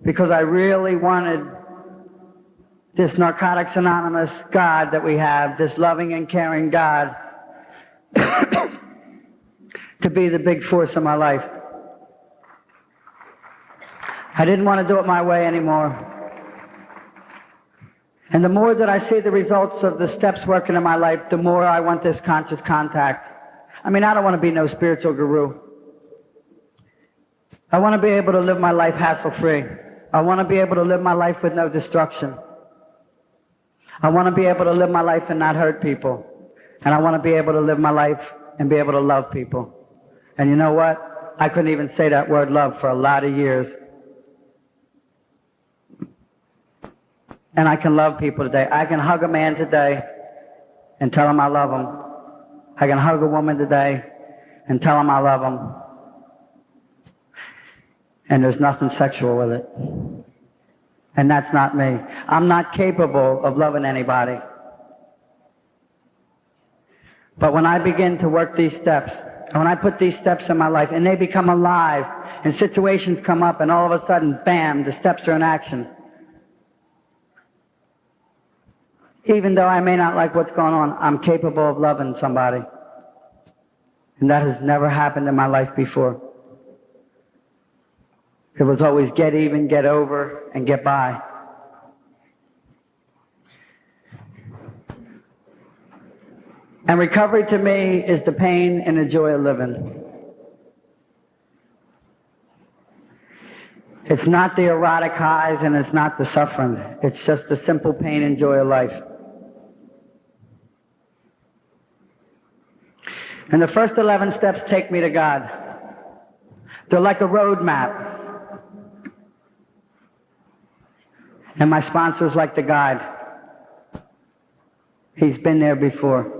Because I really wanted this Narcotics Anonymous God that we have, this loving and caring God, to be the big force in my life. I didn't want to do it my way anymore. And the more that I see the results of the steps working in my life, the more I want this conscious contact. I mean, I don't want to be no spiritual guru. I want to be able to live my life hassle-free. I want to be able to live my life with no destruction. I want to be able to live my life and not hurt people. And I want to be able to live my life and be able to love people. And you know what? I couldn't even say that word love for a lot of years. And I can love people today. I can hug a man today and tell him I love him. I can hug a woman today and tell him I love him. And there's nothing sexual with it. And that's not me. I'm not capable of loving anybody. But when I begin to work these steps, and when I put these steps in my life and they become alive, and situations come up and all of a sudden, bam, the steps are in action. Even though I may not like what's going on, I'm capable of loving somebody. And that has never happened in my life before. It was always get even, get over, and get by. And recovery to me is the pain and the joy of living. It's not the erotic highs and it's not the suffering. It's just the simple pain and joy of life. And the first 11 steps take me to God. They're like a road map. And my sponsor's like the guide. He's been there before.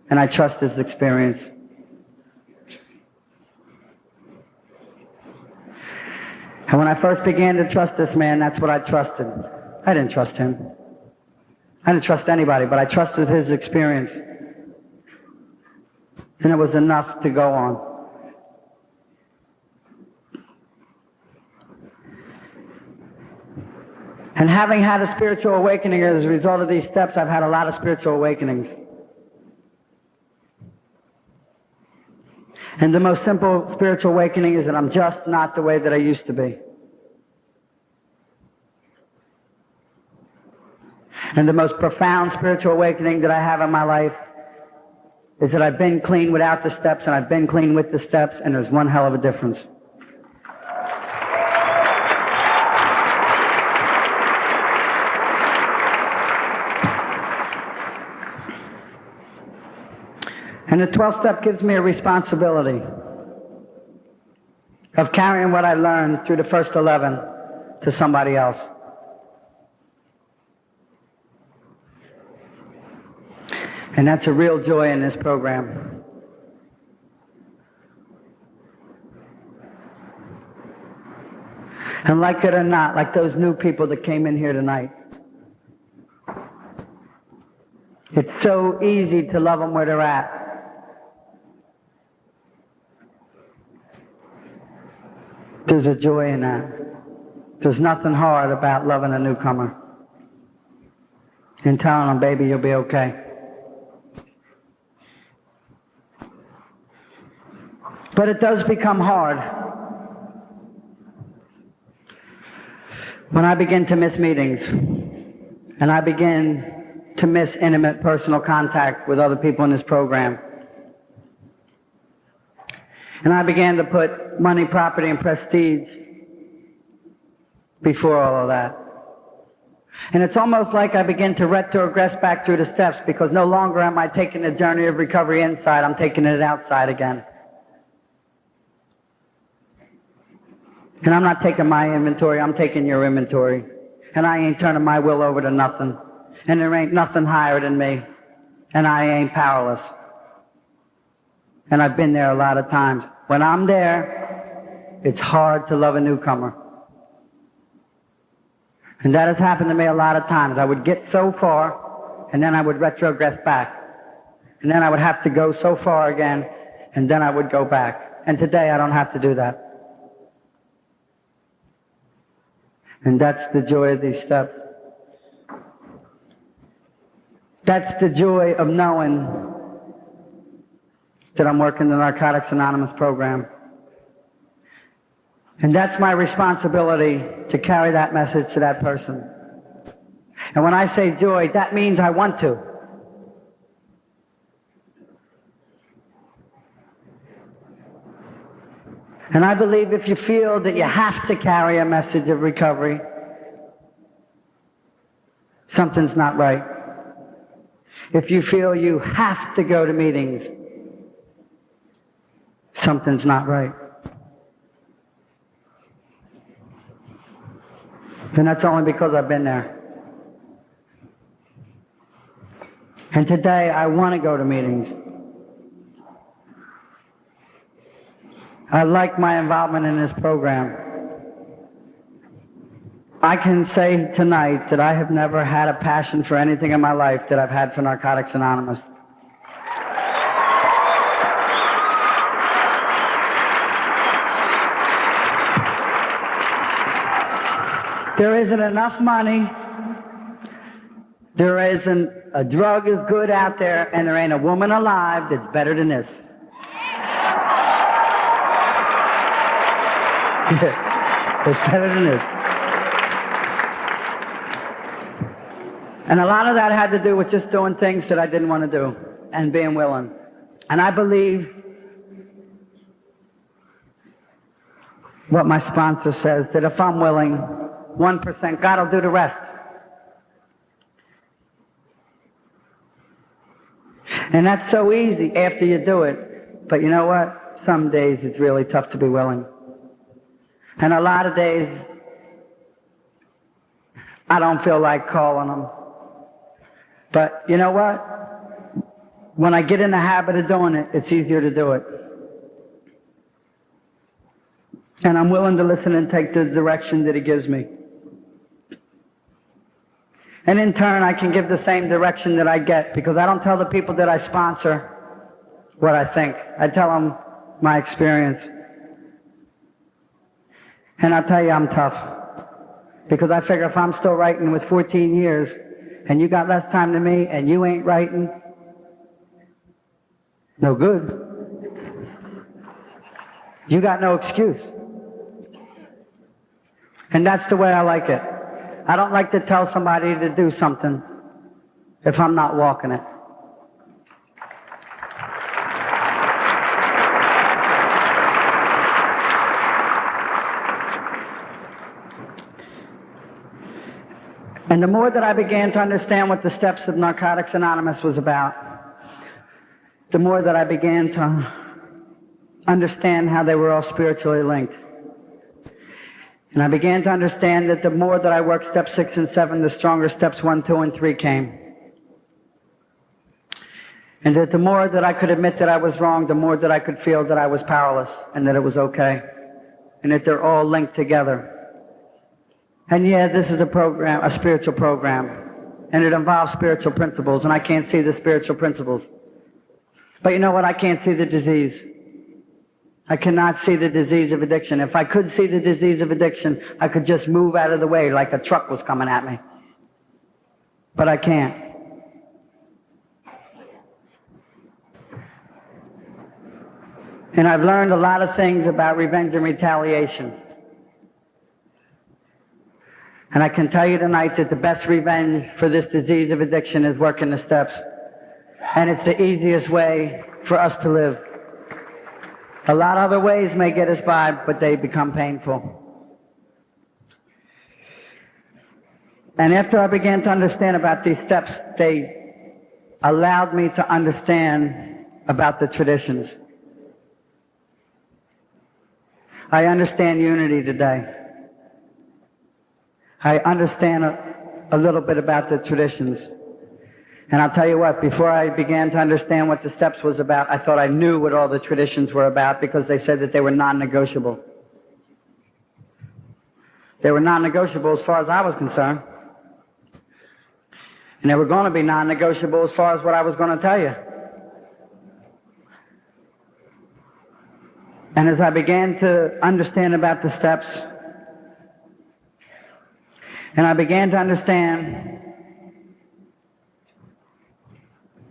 And I trust his experience. And when I first began to trust this man, that's what I trusted. I didn't trust him. I didn't trust anybody, but I trusted his experience. And it was enough to go on. And having had a spiritual awakening as a result of these steps, I've had a lot of spiritual awakenings. And the most simple spiritual awakening is that I'm just not the way that I used to be. And the most profound spiritual awakening that I have in my life is that I've been clean without the steps and I've been clean with the steps, and there's one hell of a difference. And the 12th step gives me a responsibility of carrying what I learned through the first 11 to somebody else. And that's a real joy in this program. And like it or not, like those new people that came in here tonight, it's so easy to love them where they're at. There's a joy in that. There's nothing hard about loving a newcomer and telling them, baby, you'll be okay. But it does become hard when I begin to miss meetings and I begin to miss intimate personal contact with other people in this program. And I began to put money, property, and prestige before all of that. And it's almost like I begin to retrogress back through the steps, because no longer am I taking the journey of recovery inside, I'm taking it outside again. And I'm not taking my inventory, I'm taking your inventory. And I ain't turning my will over to nothing. And there ain't nothing higher than me. And I ain't powerless. And I've been there a lot of times. When I'm there, it's hard to love a newcomer. And that has happened to me a lot of times. I would get so far, and then I would retrogress back. And then I would have to go so far again, and then I would go back. And today I don't have to do that. And that's the joy of these steps. That's the joy of knowing that I'm working the Narcotics Anonymous program. And that's my responsibility, to carry that message to that person. And when I say joy, that means I want to. And I believe if you feel that you have to carry a message of recovery, something's not right. If you feel you have to go to meetings, something's not right. And that's only because I've been there. And today I want to go to meetings. I like my involvement in this program. I can say tonight that I have never had a passion for anything in my life that I've had for Narcotics Anonymous. There isn't enough money, There isn't a drug as good out there, and there ain't a woman alive that's better than this. It's better than this. And a lot of that had to do with just doing things that I didn't want to do and being willing. And I believe what my sponsor says, that if I'm willing, 1%, God will do the rest. And that's so easy after you do it. But you know what? Some days it's really tough to be willing. And a lot of days, I don't feel like calling them. But you know what? When I get in the habit of doing it, it's easier to do it. And I'm willing to listen and take the direction that He gives me. And in turn, I can give the same direction that I get, because I don't tell the people that I sponsor what I think. I tell them my experience. And I'll tell you, I'm tough. Because I figure if I'm still writing with 14 years, and you got less time than me, and you ain't writing, no good. You got no excuse. And that's the way I like it. I don't like to tell somebody to do something if I'm not walking it. And the more that I began to understand what the steps of Narcotics Anonymous was about, the more that I began to understand how they were all spiritually linked. And I began to understand that the more that I worked steps 6 and 7, the stronger steps 1, 2, and 3 came. And that the more that I could admit that I was wrong, the more that I could feel that I was powerless and that it was okay. And that they're all linked together. And yeah, this is a program, a spiritual program. And it involves spiritual principles, and I can't see the spiritual principles. But you know what? I can't see the disease. I cannot see the disease of addiction. If I could see the disease of addiction, I could just move out of the way like a truck was coming at me. But I can't. And I've learned a lot of things about revenge and retaliation. And I can tell you tonight that the best revenge for this disease of addiction is working the steps. And it's the easiest way for us to live. A lot of other ways may get us by, but they become painful. And after I began to understand about these steps, they allowed me to understand about the traditions. I understand unity today. I understand a little bit about the traditions. And I'll tell you what, before I began to understand what the steps was about, I thought I knew what all the traditions were about because they said that they were non-negotiable. They were non-negotiable as far as I was concerned. And they were going to be non-negotiable as far as what I was going to tell you. And as I began to understand about the steps, and I began to understand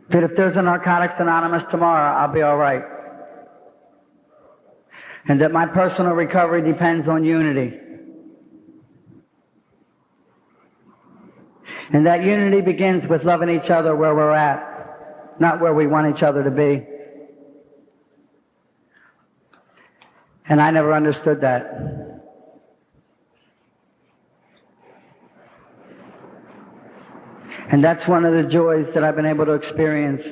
that if there's a Narcotics Anonymous tomorrow, I'll be all right. And that my personal recovery depends on unity. And that unity begins with loving each other where we're at, not where we want each other to be. And I never understood that. And that's one of the joys that I've been able to experience.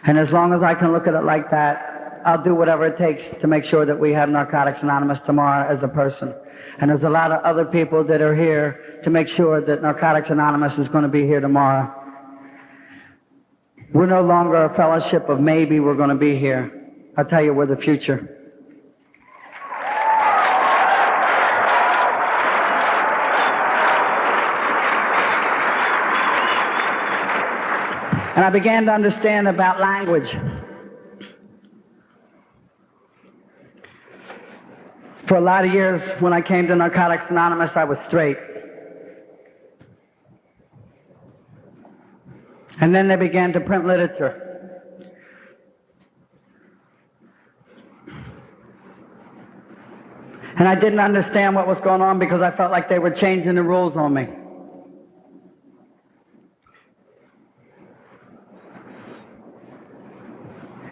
And as long as I can look at it like that, I'll do whatever it takes to make sure that we have Narcotics Anonymous tomorrow as a person. And there's a lot of other people that are here to make sure that Narcotics Anonymous is going to be here tomorrow. We're no longer a fellowship of maybe we're going to be here. I'll tell you, we're the future. And I began to understand about language. For a lot of years, when I came to Narcotics Anonymous, I was straight. And then they began to print literature. And I didn't understand what was going on because I felt like they were changing the rules on me.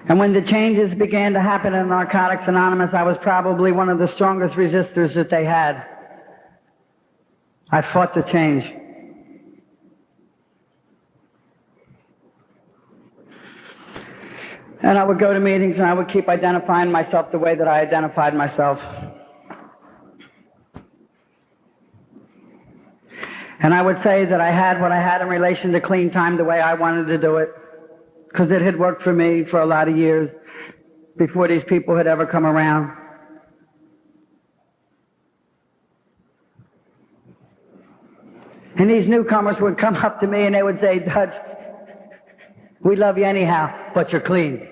And when the changes began to happen in Narcotics Anonymous, I was probably one of the strongest resistors that they had. I fought the change. And I would go to meetings and I would keep identifying myself the way that I identified myself. And I would say that I had what I had in relation to clean time the way I wanted to do it, because it had worked for me for a lot of years before these people had ever come around. And these newcomers would come up to me and they would say, Dutch, we love you anyhow, but you're clean.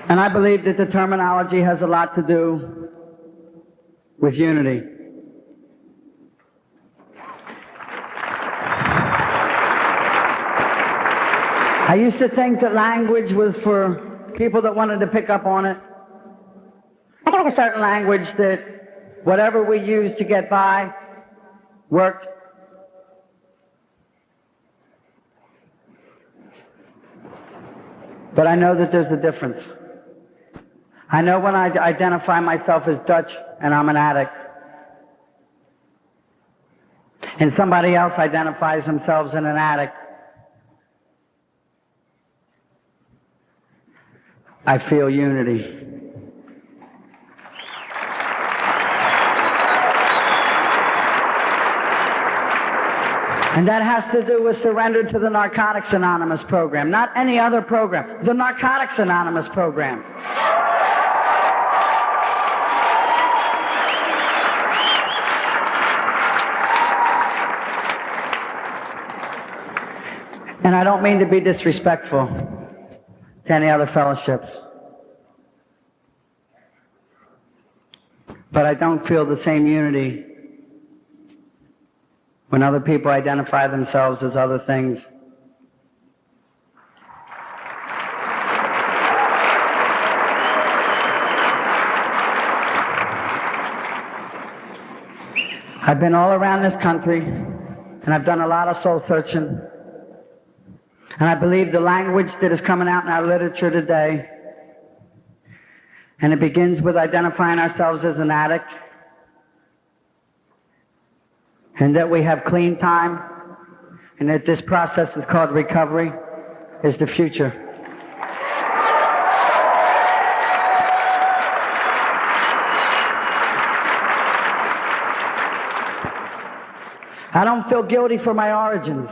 And I believe that the terminology has a lot to do with unity. I used to think that language was for people that wanted to pick up on it. I got a certain language that whatever we used to get by worked. But I know that there's a difference. I know when I identify myself as Dutch and I'm an addict, and somebody else identifies themselves as an addict, I feel unity. And that has to do with surrender to the Narcotics Anonymous program, not any other program, the Narcotics Anonymous program. And I don't mean to be disrespectful to any other fellowships, but I don't feel the same unity when other people identify themselves as other things. I've been all around this country, and I've done a lot of soul searching. And I believe the language that is coming out in our literature today, and it begins with identifying ourselves as an addict, and that we have clean time, and that this process is called recovery, is the future. I don't feel guilty for my origins.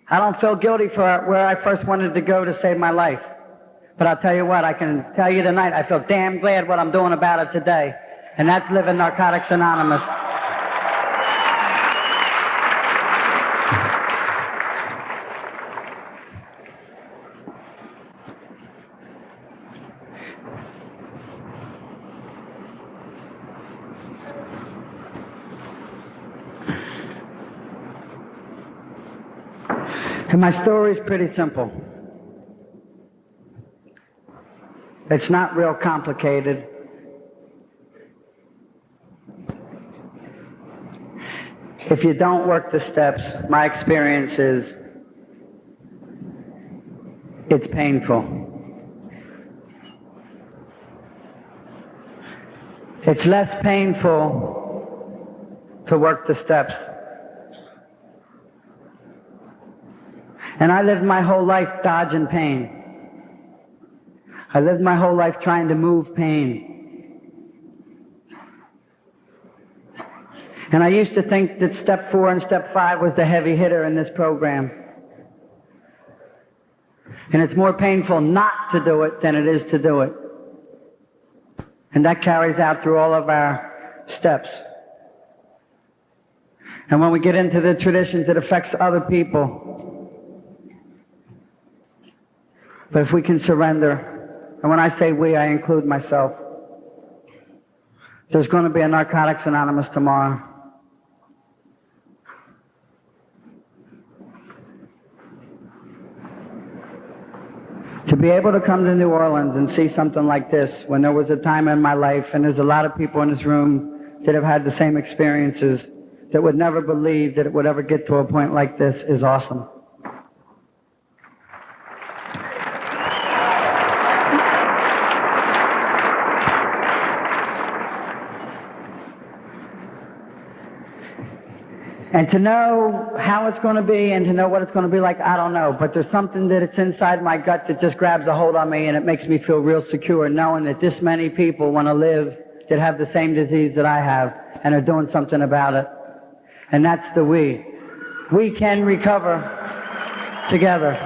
I don't feel guilty for where I first wanted to go to save my life. But I'll tell you what, I can tell you tonight, I feel damn glad what I'm doing about it today. And that's living Narcotics Anonymous. And my story is pretty simple. It's not real complicated. If you don't work the steps, my experience is it's painful. It's less painful to work the steps. And I lived my whole life dodging pain. I lived my whole life trying to move pain. And I used to think that step 4 and step 5 was the heavy hitter in this program. And it's more painful not to do it than it is to do it. And that carries out through all of our steps. And when we get into the traditions, it affects other people. But if we can surrender, and when I say we, I include myself, there's going to be a Narcotics Anonymous tomorrow. be able to come to New Orleans and see something like this when there was a time in my life, and there's a lot of people in this room that have had the same experiences that would never believe that it would ever get to a point like this, is awesome. And to know how it's going to be and to know what it's going to be like, I don't know. But there's something that it's inside my gut that just grabs a hold on me, and it makes me feel real secure knowing that this many people want to live that have the same disease that I have and are doing something about it. And that's the we. We can recover together.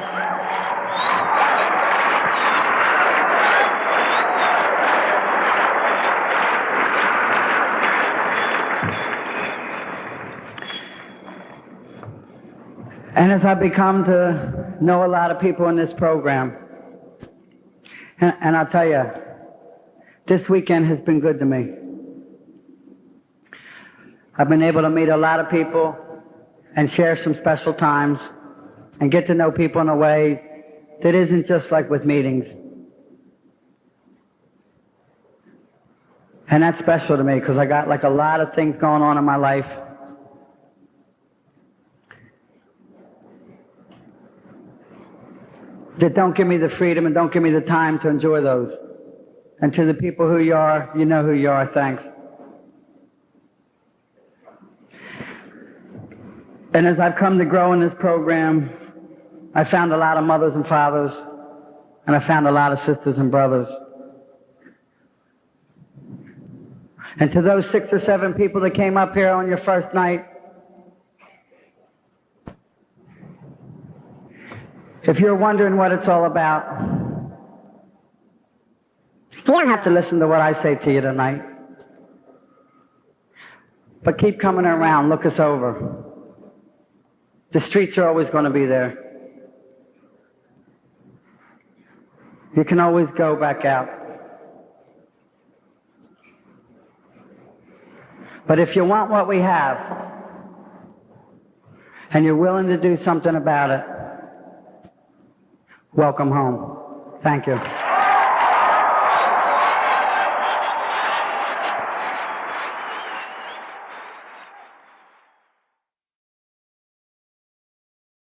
And as I've become to know a lot of people in this program, and I'll tell you, this weekend has been good to me. I've been able to meet a lot of people and share some special times and get to know people in a way that isn't just like with meetings. And that's special to me because I got like a lot of things going on in my life. That don't give me the freedom and don't give me the time to enjoy those. And to the people who you are, you know who you are, thanks. And as I've come to grow in this program, I found a lot of mothers and fathers, and I found a lot of sisters and brothers. And to those 6 or 7 people that came up here on your first night, if you're wondering what it's all about, you don't have to listen to what I say to you tonight. But keep coming around, look us over. The streets are always going to be there. You can always go back out. But if you want what we have, and you're willing to do something about it, welcome home. Thank you.